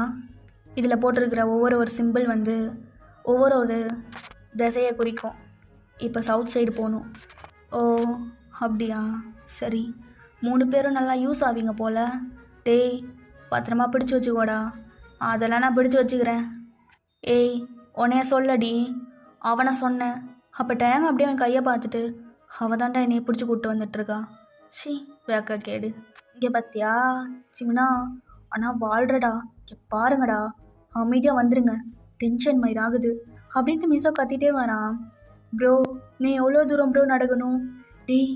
இதில் போட்டிருக்கிற ஒவ்வொரு சிம்பிள் வந்து ஒவ்வொரு திசையை குறிக்கும். இப்போ சவுத் சைடு போகணும். ஓ அப்படியா? சரி 3 பேரும் நல்லா யூஸ் ஆவீங்க போல். டேய் பத்திரமா பிடிச்சி வச்சுக்கோடா. அதெல்லாம் நான் பிடிச்சி வச்சுக்கிறேன். ஏய் உன்னைய சொல்லடி. அவனை சொன்னேன். அப்போ டேங்க அப்படியே அவன் கையை பார்த்துட்டு அவள் தான்டா என்னையை பிடிச்சி கூப்பிட்டு வந்துட்டுருக்கா. சி வேக்க கேடு. இங்கே பார்த்தியா சிம்னா? ஆனால் வாழ்கிறடா. இங்கே பாருங்கடா. அமைதியாக வந்துருங்க. டென்ஷன் மயிர் ஆகுது அப்படின்ட்டு மிஸ்ஸோ கத்திட்டே வரான். ப்ரோ நீ எவ்வளோ தூரம் ப்ரோ நடக்கணும்? டேய்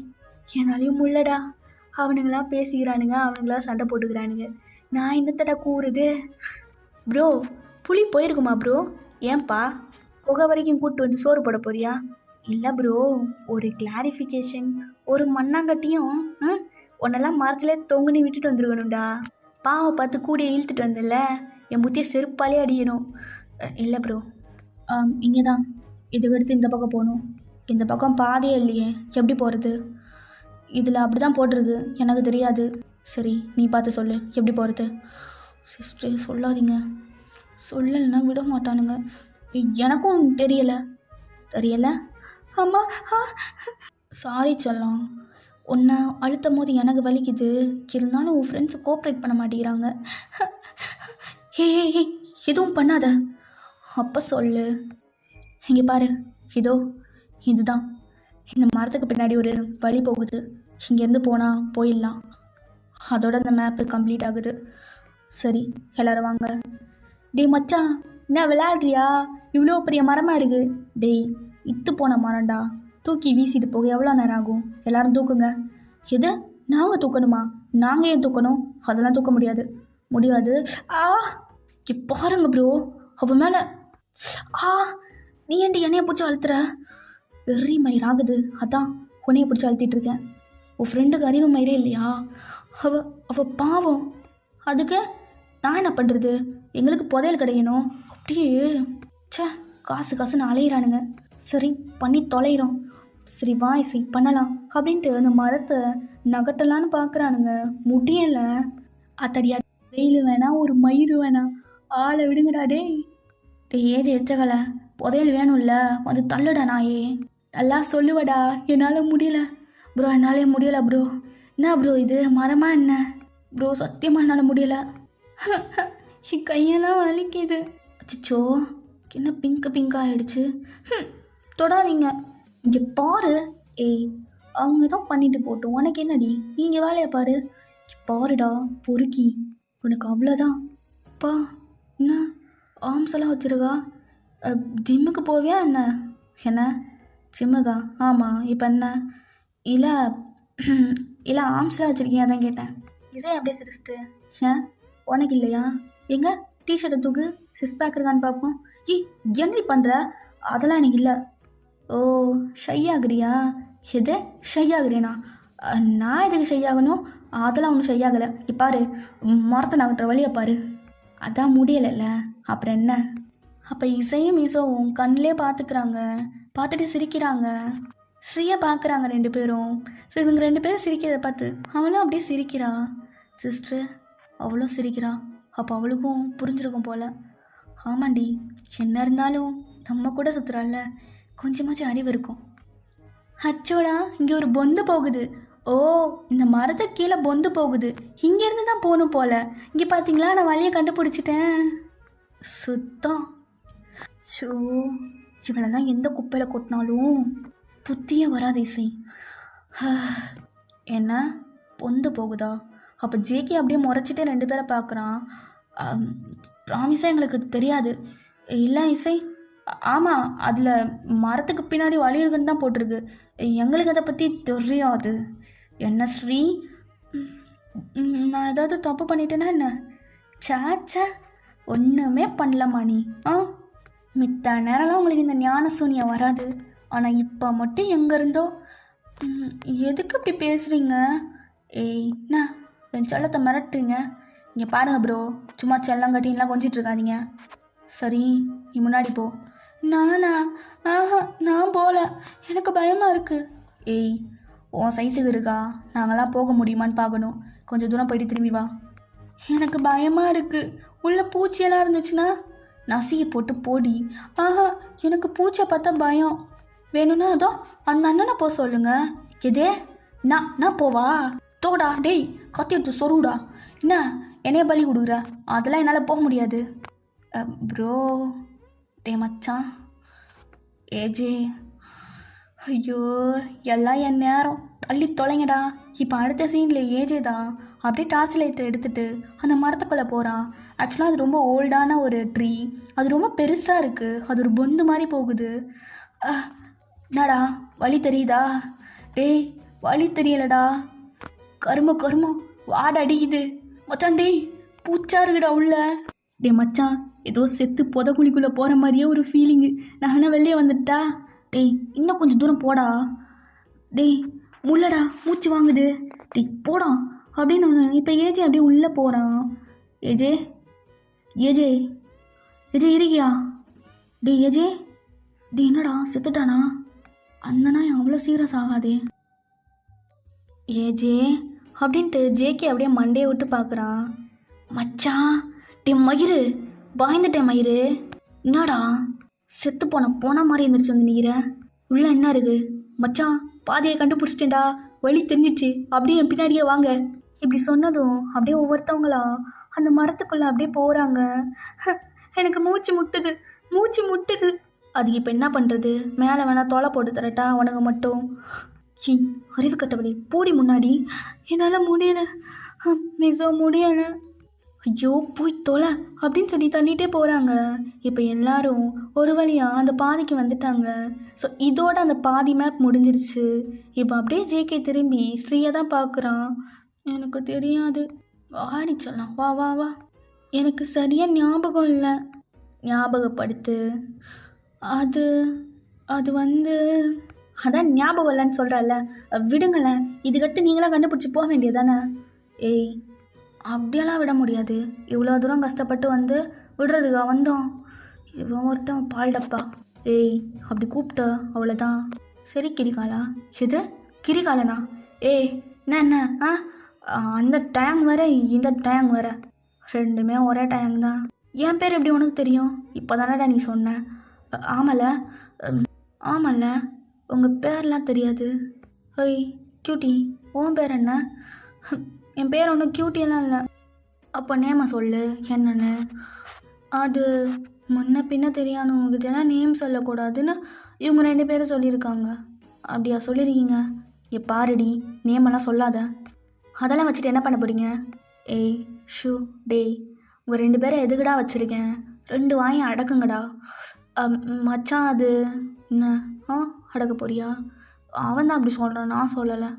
என்னாலையும் முள்ளடா. அவனுங்களாம் பேசிக்கிறானுங்க, அவனுங்களாம் சண்டை போட்டுக்கிறானுங்க. நான் என்னத்தடா கூறுது? ப்ரோ புளி போயிருக்குமா ப்ரோ? ஏன்பா குகை வரைக்கும் கூப்பிட்டு வந்து சோறு போட போறியா? இல்லை ப்ரோ ஒரு கிளாரிஃபிகேஷன். ஒரு மண்ணாங்கட்டியும் உன்னெல்லாம் மரத்துலேயே தொங்குனி விட்டுட்டு வந்துருக்கணும்டா. பாவை பார்த்து கூடிய இழுத்துட்டு வந்தில்ல, என் புத்தியை செருப்பாலே அடிக்கணும். இல்லை ப்ரோ இங்கே தான். இதுக்கு எடுத்து இந்த பக்கம் போகணும். இந்த பக்கம் பாதையே இல்லையே, எப்படி போகிறது? இதில் அப்படி தான் போட்டிருக்கு, எனக்கு தெரியாது. சரி நீ பார்த்து சொல்லு எப்படி போகிறது. சிஸ்டர் சொல்லாதீங்க. சொல்லலைன்னா விட மாட்டானுங்க. எனக்கும் தெரியலை. அம்மா சாரி சொல்லம். உன்னை அழுத்தும் போது எனக்கு வலிக்குது. இருந்தாலும் உன் ஃப்ரெண்ட்ஸு கோஆப்ரேட் பண்ண மாட்டேங்கிறாங்க. ஹே எதுவும் பண்ணாத. அப்போ சொல்லு. இங்கே பாரு, இதுதான் இந்த மரத்துக்கு பின்னாடி ஒரு வழி போகுது. இங்கேருந்து போனால் போயிடலாம். அதோட அந்த மேப்பு கம்ப்ளீட் ஆகுது. சரி எல்லோரும் வாங்க. டேய் மச்சான் என்ன விளையாடுறியா? இவ்வளோ பெரிய மரமாக இருக்குது. டேய் இத்து போன மரம்டா. தூக்கி வீசிட்டு போக எவ்வளோ நேரம் ஆகும்? எல்லோரும் தூக்குங்க. எது நாங்கள் தூக்கணுமா? நாங்கள் ஏன் தூக்கணும்? அதெல்லாம் தூக்க முடியாது. பாருங்க ப்ரோ அவன் மேலே. நீ ஏன்டி என்னையை பிடிச்சி அழுத்துற? வெறி மயிர் ஆகுது, அதான் உன்னையை பிடிச்சி அழுத்திட்டு இருக்கேன். உன் ஃப்ரெண்டுக்கு அறிவு மயிரே இல்லையா? அவ பாவம். அதுக்கு நான் என்ன பண்ணுறது? எங்களுக்கு புதையல் கிடைக்கணும். அப்படியே காசுன்னு அலையிறானுங்க. சரி பண்ணி தொலைகிறோம். சரி வா இசை பண்ணலாம் அப்படின்ட்டு அந்த மரத்தை நகட்டலான்னு பார்க்குறானுங்க. முடியலை. அத்தடியா வெயில் வேணாம், ஒரு மயிறு வேணாம். ஆளை விடுங்கடா. ஏஜ் எச்சகலை புதையல் வேணும்ல, வந்து தள்ளுடா நாயே. நல்லா சொல்லுவடா. என்னால் முடியல ப்ரோ, என்னாலே முடியலை ப்ரோ. என்ன ப்ரோ இது மரமா என்ன ப்ரோ? சத்தியமாக என்னால் முடியலை. கையெல்லாம் வலிக்குது. அச்சோ என்ன பிங்காக ஆகிடுச்சு. தொடாதீங்க. இங்கே பாரு. அவங்க ஏதோ பண்ணிட்டு போட்டோம், உனக்கு என்னடி? நீங்கள் வேலையை பாரு. பாருடா பொறுக்கி, உனக்கு அவ்வளோதான். அப்பா என்ன ஆர்ம்ஸ் எல்லாம் வச்சுருக்கா? ஜிம்முக்கு போவியா என்ன ஜிம்முக்கா? ஆமாம். இப்போ என்ன? இல்லை ஆர்ம்ஸ்லாம் வச்சுருக்கீங்க, அதான் கேட்டேன். இதே அப்படியே சிரிச்சிட்டு ஏன் உனக்கு இல்லையா? எங்க டிஷர்ட்டை தூக்கு, சிக்ஸ் பேக் இருக்கான்னு பார்ப்போம். என்னடி பண்ணுற? அதெல்லாம் எனக்கு இல்லை. ஓ ஷை ஆகுறியா? எது ஷை ஆகுறேனா? நான் எதுக்கு ஷை ஆகணும்? அதெல்லாம் ஒன்றும் ஷை ஆகலை. பாரு மரத்தை நகட்டுற வழியை பாரு. அதான் முடியலைல்ல, அப்புறம் என்ன? அப்போ இசையும் மிசோவும் கண்ணிலே பார்த்துக்கிறாங்க, பார்த்துட்டு சிரிக்கிறாங்க. ஸ்ரீயை பார்க்குறாங்க 2 பேரும். ஸோ இவங்க 2 பேரும் சிரிக்கிறத பார்த்து அவளும் அப்படியே சிரிக்கிறா. சிஸ்டர் அவளும் சிரிக்கிறா. அப்போ அவளுக்கும் புரிஞ்சிருக்கும் போல். ஆமாண்டி, என்ன இருந்தாலும் நம்ம கூட சுற்றுறாள்ல, கொஞ்சமாச்சும் அறிவு இருக்கும். அச்சோடா, இங்கே ஒரு பொந்து போகுது. ஓ, இந்த மரத்துக்கு கீழே பொந்து போகுது. இங்கேருந்து தான் போகணும் போல். இங்கே பார்த்தீங்களா, நான் வழியை கண்டுபிடிச்சிட்டேன். சுத்தம். ஷோ, இவளை தான் எந்த குப்பையில் கொட்டினாலும் புத்தியே வராது இசை. என்ன பொந்து போகுதா? அப்போ ஜேகே அப்படியே முறைச்சிட்டே 2 பேரை பார்க்குறான். ப்ராமிஸாக எங்களுக்கு தெரியாது. இல்லை இசை, ஆமாம், அதில் மரத்துக்கு பின்னாடி வழி இருக்குன்னு தான் போட்டிருக்கு. எங்களுக்கு அதை பற்றி தெரியாது. என்ன ஸ்ரீ, நான் ஏதாவது தப்பு பண்ணிட்டேன்னா என்ன? சாச்சா, ஒன்றுமே பண்ணலம்மா நீ. மித்த நேரம்லாம் உங்களுக்கு இந்த ஞான சூனியம் வராது. ஆனால் இப்போ மட்டும் எங்கே இருந்தோ. எதுக்கு இப்படி பேசுகிறீங்க? ஏய், என்ன என் செல்லத்தை மிரட்டுறீங்க? இங்கே பாருங்க ப்ரோ, சும்மா செல்லம் கட்டின்லாம் கொஞ்சிட்டு இருக்காதீங்க. சரி, நீ முன்னாடி போ. நானா? நான் போகல, எனக்கு பயமாக இருக்குது. ஏய், உன் சைஸுக்கு இருக்கா? நாங்களாம் போக முடியுமான்னு பார்க்கணும். கொஞ்சம் தூரம் போயிட்டு திரும்பி வா. எனக்கு பயமாக இருக்குது. உள்ளே பூச்சியெல்லாம் இருந்துச்சுன்னா நசியை போட்டு போடி. எனக்கு பூச்சை பார்த்தா பயம். வேணும்னா அதோ அந்த அண்ணனை போக சொல்லுங்க. எதே? நான் போவா? தோடா, டேய் கத்தி எடுத்து சொருடா. என்ன என்னைய பலி கொடுக்குற? அதெல்லாம் என்னால் போக முடியாது. ப்ரோ, டே மச்சான், ஏஜே, ஐயோ எல்லாம் என் நேரம், தள்ளி தொலைங்கடா. இப்போ அடுத்த சீனில் ஏஜே தான் அப்படியே டார்ச் லைட்டை எடுத்துகிட்டு அந்த மரத்துக்குள்ளே போகிறான். ஆக்சுவலாக அது ரொம்ப ஓல்டான ஒரு ட்ரீ. அது ரொம்ப பெருசாக இருக்குது. அது ஒரு பொந்து மாதிரி போகுது. என்னடா வழி தெரியுதா? டேய் வழி தெரியலடா. கருமம் வாட அடிக்குது மச்சான். டேய் பூச்சா இருக்குடா உள்ள. டே மச்சான், ஏதோ செத்து புதக்குழிக்குள்ளே போகிற மாதிரியே ஒரு ஃபீலிங்கு. நான் வேணா வெளியே வந்துட்டா? டேய் இன்னும் கொஞ்சம் தூரம் போடா. டேய் முள்ளடா, மூச்சு வாங்குது. டேய் போடா அப்படின்னு ஒன்று. இப்போ ஏஜே அப்படியே உள்ளே போகிறான். ஏஜே இருக்கியா? டே ஏஜே, டே என்னடா செத்துட்டானா? அந்த நாய் அவ்வளோ சீரியஸ் ஆகாதே. ஏஜே அப்படின்ட்டு ஜேகே அப்படியே மண்டையை விட்டு பார்க்குறான். மச்சான், டே மயிறு, பயந்துட்டேன் மயிறு. என்னடா செத்து போன மாதிரி இருந்துருச்சு வந்து நிற்கிற. உள்ள என்ன இருக்கு மச்சான்? பாதியை கண்டுபிடிச்சிட்டேன்டா, வழி தெரிஞ்சிச்சு, அப்படியே என் பின்னாடியே வாங்க. இப்படி சொன்னதும் அப்படியே ஒவ்வொருத்தவங்களா அந்த மரத்துக்குள்ளே அப்படியே போகிறாங்க. எனக்கு மூச்சு முட்டுது. அதுக்கு இப்போ என்ன பண்ணுறது? மேலே வேணா தொலை போட்டு தரட்டா உனக்கு மட்டும்? அறிவு கட்டவழி, போடி முன்னாடி. என்னால் முடியல மிசோ, முடியலை. ஐயோ போய் தொலை அப்படின்னு சொல்லி தள்ளிகிட்டே போகிறாங்க. இப்போ எல்லாரும் ஒரு வழியாக அந்த பாதிக்கு வந்துட்டாங்க. ஸோ இதோட அந்த பாதி மேப் முடிஞ்சிருச்சு. இப்போ அப்படியே ஜேகே திரும்பி ஸ்ரீயை தான் பார்க்குறான். எனக்கு தெரியாது, ஆடி சொல்லலாம், வா வா வா. எனக்கு சரியாக ஞாபகம் இல்லை. ஞாபகப்படுத்து. அது வந்து அதான் ஞாபகம் இல்லைன்னு சொல்கிறல்ல, விடுங்களேன். இதுக்கடுத்து நீங்களாம் கண்டுபிடிச்சி போக வேண்டியதானே? ஏய், அப்படியெல்லாம் விட முடியாது. இவ்வளோ தூரம் கஷ்டப்பட்டு வந்து விடுறதுக்கா வந்தோம்? இவன் ஒருத்தன் பால்டப்பா. ஏய் அப்படி கூப்பிட்ட அவ்வளோதான். சரி கிரிகாலா. எது கிரிகாலனா? ஏய் என்ன அந்த டேங் வேற இந்த டேங் வேற, ரெண்டுமே ஒரே டேங் தான். என் பேர் எப்படி உனக்கு தெரியும்? இப்போ தானடா நீ சொன்ன. ஆமல்ல உங்கள் பேர்லாம் தெரியாது. ஓய் கியூட்டி, உன் பேர் என்ன? என் பேர் ஒன்றும் கியூட்டியெல்லாம் இல்லை. அப்போ நேமை சொல்லு என்னன்னு. அது முன்ன பின்ன தெரியாமல் உங்ககிட்டலாம் நேம் சொல்லக்கூடாதுன்னு இவங்க 2 பேரும் சொல்லியிருக்காங்க. அப்படியா சொல்லியிருக்கீங்க? இங்கே பாருடி, நேமெல்லாம் சொல்லாத. அதெல்லாம் வச்சுட்டு என்ன பண்ண போகிறீங்க? ஏய் ஷூ டேய், உங்கள் 2 பேரை எதுக்குடா வச்சுருக்கேன்? 2 வாயும் அடக்குங்கடா. மச்சான் அது என்ன அடக்க போறியா? அவன் தான் அப்படி சொல்கிறான், நான் சொல்லலை.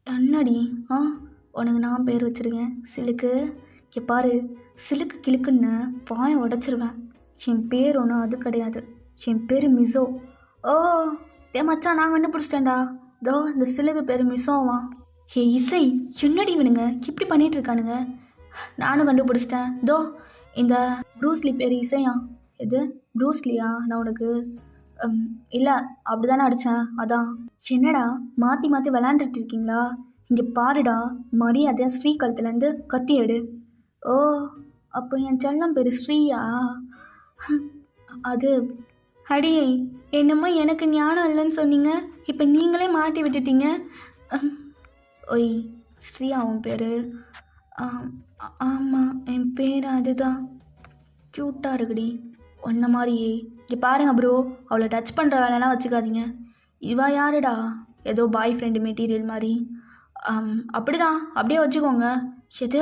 என்னடி உனக்கு நான் பேர் வச்சுருக்கேன் சிலுக்கு. இங்கே பாரு, சிலுக்கு கிழுக்குன்னு வாயை உடச்சிருவேன். என் பேர் ஒன்றும் அது கிடையாது. என் பேர் மிசோ. ஓ ஏ மச்சான், நான் கண்டுபிடிச்சிட்டேன்டா. தோ இந்த சிலுக்கு பேர் மிசோவா. ஏ இசை, என்னடி இவனுங்க இப்படி பண்ணிகிட்ருக்கானுங்க? நானும் கண்டுபிடிச்சிட்டேன். தோ இந்த ப்ரூஸ்லி பேர் இசையா. எது ப்ரூஸ்லியா? நான் உனக்கு இல்லை அப்படி தானே அடித்தேன். அதான். என்னடா மாற்றி மாற்றி விளாண்டுட்டு இருக்கீங்களா? இங்கே பாருடா, மரியாதையாக ஸ்ரீ கழுத்துலேருந்து கத்தி எடு. ஓ, அப்போ என் செல்லம் பேர் ஸ்ரீயா? அது அடியே, என்னமோ எனக்கு ஞானம் இல்லைன்னு சொன்னீங்க, இப்போ நீங்களே மாட்டி விட்டுட்டீங்க. ஒய், ஸ்ரீயா உன் பேர்? ஆமாம், என் பேர் அதுதான். க்யூட்டாக இருக்குடி ஒன்றை மாதிரியே. இங்கே பாருங்க ப்ரோ, அவளை டச் பண்ணுற வேலையெல்லாம் வச்சுக்காதீங்க. இவா யாருடா? ஏதோ பாய் ஃப்ரெண்டு மெட்டீரியல் மாதிரி. அப்படிதான், அப்படியே வச்சுக்கோங்க. எது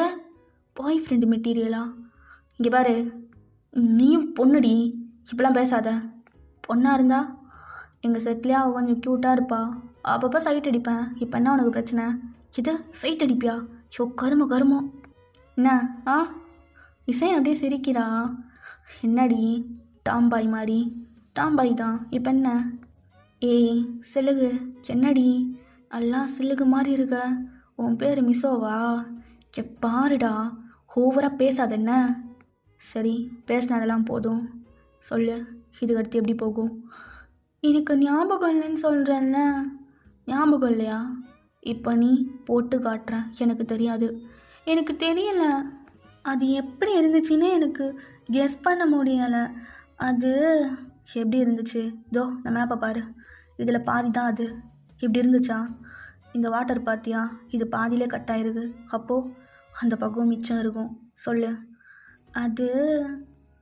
பாய் ஃப்ரெண்டு மெட்டீரியலா? இங்கே பாரு, நீயும் பொண்ணுடி, இப்பெல்லாம் பேசாத. பொண்ணாக இருந்தா எங்கள் செட்லேயே அவள் கொஞ்சம் க்யூட்டாக இருப்பா, அப்பப்போ சைட் அடிப்பேன். இப்போ என்ன உனக்கு பிரச்சனை? இது சைட் அடிப்பியா? ஷோ கருமோ என்ன? இசை அப்படியே சிரிக்கிறா. என்னடி டாம்பாய் மாதிரி? டாம்பாய் தான், இப்போ என்ன? ஏய் சிலுகு, என்னடி எல்லாம் சிலுகு மாதிரி இருக்க? உன் பேர் மிசோவா? பாருடா, ஓவராக பேசாத என்ன? சரி, பேசினதெல்லாம் போதும், சொல்லு, இதுக்கு அடுத்து எப்படி போகும்? எனக்கு ஞாபகம் இல்லைன்னு சொல்கிறேன்ல. ஞாபகம் இல்லையா? இப்போ நீ போட்டு காட்டுற. எனக்கு தெரியாது, எனக்கு தெரியல. அது எப்படி இருந்துச்சுன்னு எனக்கு கெஸ் பண்ண முடியலை. அது எப்படி இருந்துச்சு? இதோ இந்த மேப்பை பாரு, இதில் பாதி தான் அது. இப்படி இருந்துச்சா? இந்த வாட்டர் பார்த்தியா? இது பாதியிலே கட் ஆகிருக்கு. அப்போது அந்த பக்கம் மிச்சம் இருக்கும். சொல்லு. அது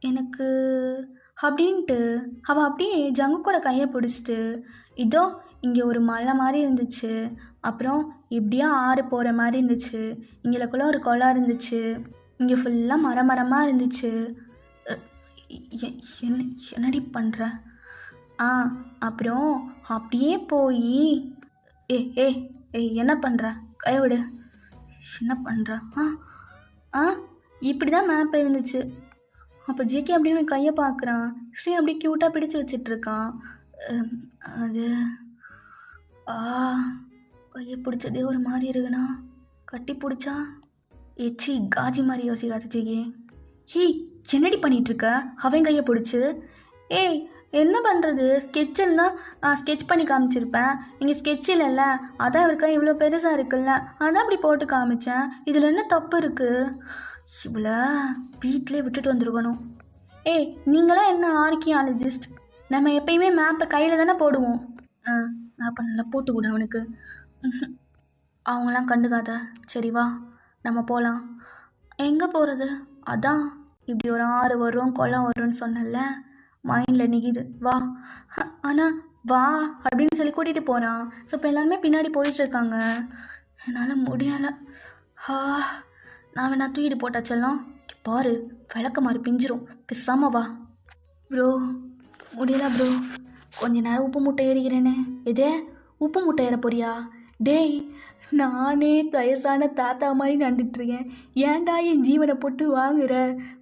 எனக்கு அப்படின்ட்டு அவள் அப்படியே ஜங்குக்கூட கையை பிடிச்சிட்டு, இதோ இங்கே ஒரு மலை மாதிரி இருந்துச்சு, அப்புறம் இப்படியே ஆறு போகிற மாதிரி இருந்துச்சு, இங்கேக்குள்ளே ஒரு குளம் இருந்துச்சு, இங்கே ஃபுல்லாக மரமாக இருந்துச்சு. என்னடி பண்ணுற? அப்புறம் அப்படியே போய் என்ன பண்ணுற? கைவிடு. என்ன பண்ணுற? இப்படி தான் மேப் இருந்துச்சு. அப்போ ஜேகே அப்படியே கையை பார்க்குறான். ஸ்ரீ அப்படியே க்யூட்டாக பிடிச்சி வச்சிட்ருக்கான். அது கையை பிடிச்சதே ஒரு மாதிரி இருக்குண்ணா. கட்டி பிடிச்சா எச்சி காஜி மாதிரி யோசிக்காது ஜேகே. என்னடி பண்ணிகிட்ருக்க? அவன் கையை பிடிச்சி. ஏய் என்ன பண்ணுறது? ஸ்கெட்சுன்னா ஸ்கெட்ச் பண்ணி காமிச்சிருப்பேன். இங்கே ஸ்கெட்ச் இல்லைல்ல, அதான் இருக்கா இவ்வளோ பெருசாக இருக்குல்ல, அதான் அப்படி போட்டு காமிச்சேன். இதில் என்ன தப்பு இருக்குது? இவ்வளோ வீட்டிலே விட்டுட்டு வந்துருக்கணும். ஏய் நீங்களாம் என்ன ஆர்கியாலஜிஸ்ட்? நம்ம எப்பயுமே மேப்பை கையில் தானே போடுவோம். மேப்பை நல்லா போட்டுக்கூட அவனுக்கு. அவங்களாம் கண்டுக்காத. சரி வா, நம்ம போகலாம். எங்கே போகிறது? அதான் இப்படி ஒரு ஆறு வரும், குளம் வரும்னு சொன்னல, மைண்டில் நிற்கிது. வா. ஆனால் வா அப்படின்னு சொல்லி கூட்டிகிட்டு போகிறான். ஸோ இப்போ எல்லாருமே பின்னாடி போயிட்டுருக்காங்க. என்னால் முடியலை. நான் வேணா தூக்கிட்டு போட்டாச்செல்லாம். பாரு, விளக்க மாதிரி பிஞ்சிரும். பேசாம வா. ப்ரோ முடியல ப்ரோ, கொஞ்ச நேரம் உப்பு மூட்டை ஏறிக்கிறேனே. எதே உப்பு மூட்டை ஏற போறியா? டேய், நானே வயசான தாத்தா மாதிரி நடந்துட்டுருக்கேன், ஏன்டா என் ஜீவனை போட்டு வாங்குற?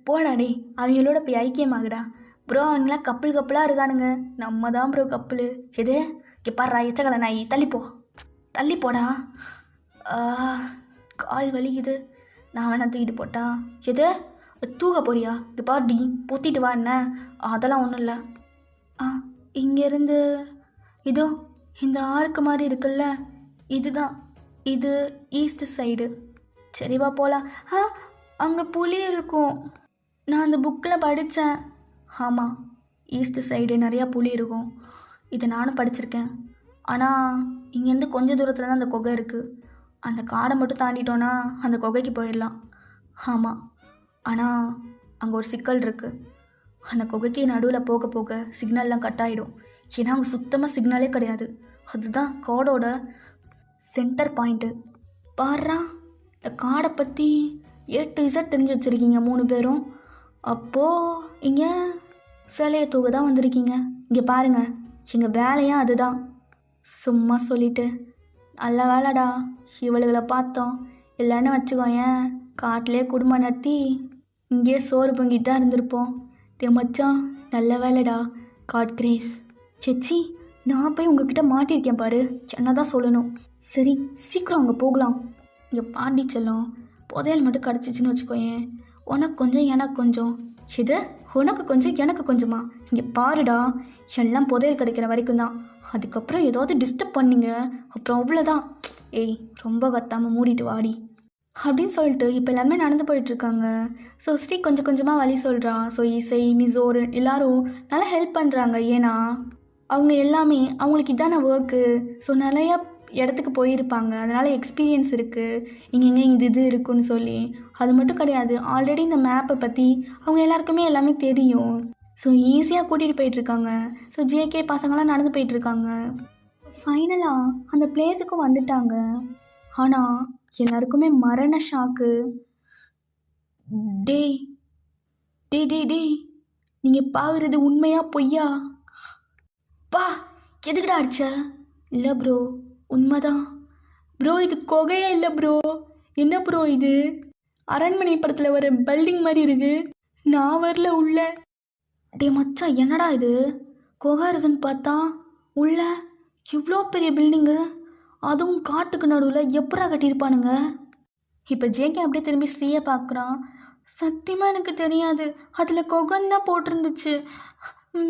போடா டே, அவங்களோட போய் ஐக்கியமாகடா. ப்ரோ அவங்களாம் கப்பலாக இருக்கானுங்க, நம்ம தான் ப்ரோ கப்பல். எதே பாடுறா எச்சக்கலை நாய், தள்ளி போடா. கால் வலிக்குது, நான் வேணா தூக்கிட்டு போட்டா? எது தூக்க போறியா? இது பாடி பொத்திட்டு வா. என்ன? அதெல்லாம் ஒன்றும் இல்லை. இங்கேருந்து இதோ இந்த ஆர்க்கு மாதிரி இருக்குல்ல, இதுதான், இது ஈஸ்ட் சைடு. சரிவா போகலாம். அங்கே புலி இருக்கும், நான் அந்த புக்கில் படித்தேன். ஆமாம், ஈஸ்ட் சைடு நிறையா புலி இருக்கும், இதை நானும் படிச்சிருக்கேன். ஆனால் இங்கேருந்து கொஞ்சம் தூரத்தில் தான் அந்த குகை இருக்குது. அந்த காடை மட்டும் தாண்டிட்டோன்னா அந்த குகைக்கு போயிடலாம். ஆமாம், ஆனால் அங்கே ஒரு சிக்கல் இருக்குது. அந்த குகைக்கு நடுவில் போக போக சிக்னல்லாம் கட் ஆகிடும். ஏன்னா அங்கே சுத்தமாக சிக்னலே கிடையாது. அதுதான் காடோட சென்டர் பாயிண்ட்டு. பாருறா, இந்த காடை பற்றி A to Z தெரிஞ்சு வச்சுருக்கீங்க 3 பேரும். அப்போது இங்கே சிலையை தூக்க தான் வந்திருக்கீங்க. இங்கே பாருங்கள், எங்கள் வேலையாக அதுதான். சும்மா சொல்லிவிட்டு நல்ல வேலைடா இவளுகளை பார்த்தோம், இல்லைன்னு வச்சுக்கோயேன் காட்டிலே குடும்பம் நடத்தி இங்கேயே சோறு பொங்கிட்டு தான் இருந்திருப்போம். டே மச்சான், நல்ல வேலைடா, காட் கிரேஸ். செச்சி, நான் போய் உங்ககிட்ட மாட்டியிருக்கேன் பாரு, என்ன தான் சொல்லணும். சரி சீக்கிரம் அங்கே போகலாம். இங்கே பாண்டி செல்லம், புதையல் மட்டும் கிடச்சிச்சின்னு வச்சுக்கோயேன், உனக்கு கொஞ்சம் எனக்கு கொஞ்சம், இது உனக்கு கொஞ்சம் எனக்கு கொஞ்சமா? இங்கே பாருடா, எல்லாம் புதையல் கிடைக்கிற வரைக்கும் தான். அதுக்கப்புறம் ஏதாவது டிஸ்டர்ப் பண்ணிங்க அப்புறம் அவ்வளோதான். ஏய் ரொம்ப கத்தாமல் மூடிட்டு வாடி அப்படின்னு சொல்லிட்டு இப்போ எல்லாருமே நடந்து போயிட்டுருக்காங்க. ஸோ ஸ்ரீ கொஞ்சம் கொஞ்சமாக வழி சொல்கிறான். ஸோ இசை மிசோர் எல்லோரும் நல்லா ஹெல்ப் பண்ணுறாங்க. ஏன்னா அவங்க எல்லாமே அவங்களுக்கு இதான ஒர்க்கு. ஸோ நிறையா இடத்துக்கு போயிருப்பாங்க, அதனால் எக்ஸ்பீரியன்ஸ் இருக்குது இங்கே இது இருக்குன்னு சொல்லி. அது மட்டும் கிடையாது, ஆல்ரெடி இந்த மேப்பை பற்றி அவங்க எல்லாருக்குமே எல்லாமே தெரியும். ஸோ ஈஸியாக கூட்டிகிட்டு போயிட்டுருக்காங்க. ஸோ ஜேகே பசங்களாம் நடந்து போயிட்டுருக்காங்க. ஃபைனலாக அந்த பிளேஸுக்கும் வந்துட்டாங்க. ஆனால் எல்லாருக்குமே மரண ஷாக்கு. டேய் டேய் டேய் டேய் நீங்கள் பார்க்குறது உண்மையா பொய்யா? பா எதுக்குடா அடிச்ச? இல்லை ப்ரோ உண்மைதான் ப்ரோ, இது கொகையே இல்லை ப்ரோ. என்ன ப்ரோ இது? அரண்மனை படத்தில் வர பில்டிங் மாதிரி இருக்கு. நான் வரல உள்ள. டே மச்சான் என்னடா இது, கொகை இருக்குன்னு பார்த்தா உள்ள இவ்வளோ பெரிய பில்டிங்கு, அதுவும் காட்டுக்கு நடுவில் எப்படா கட்டியிருப்பானுங்க? இப்போ ஜேகே அப்படியே திரும்பி ஸ்ரீயை பார்க்குறான். சத்தியமாக எனக்கு தெரியாது, அதில் கொகைன்னு தான் போட்டிருந்துச்சு.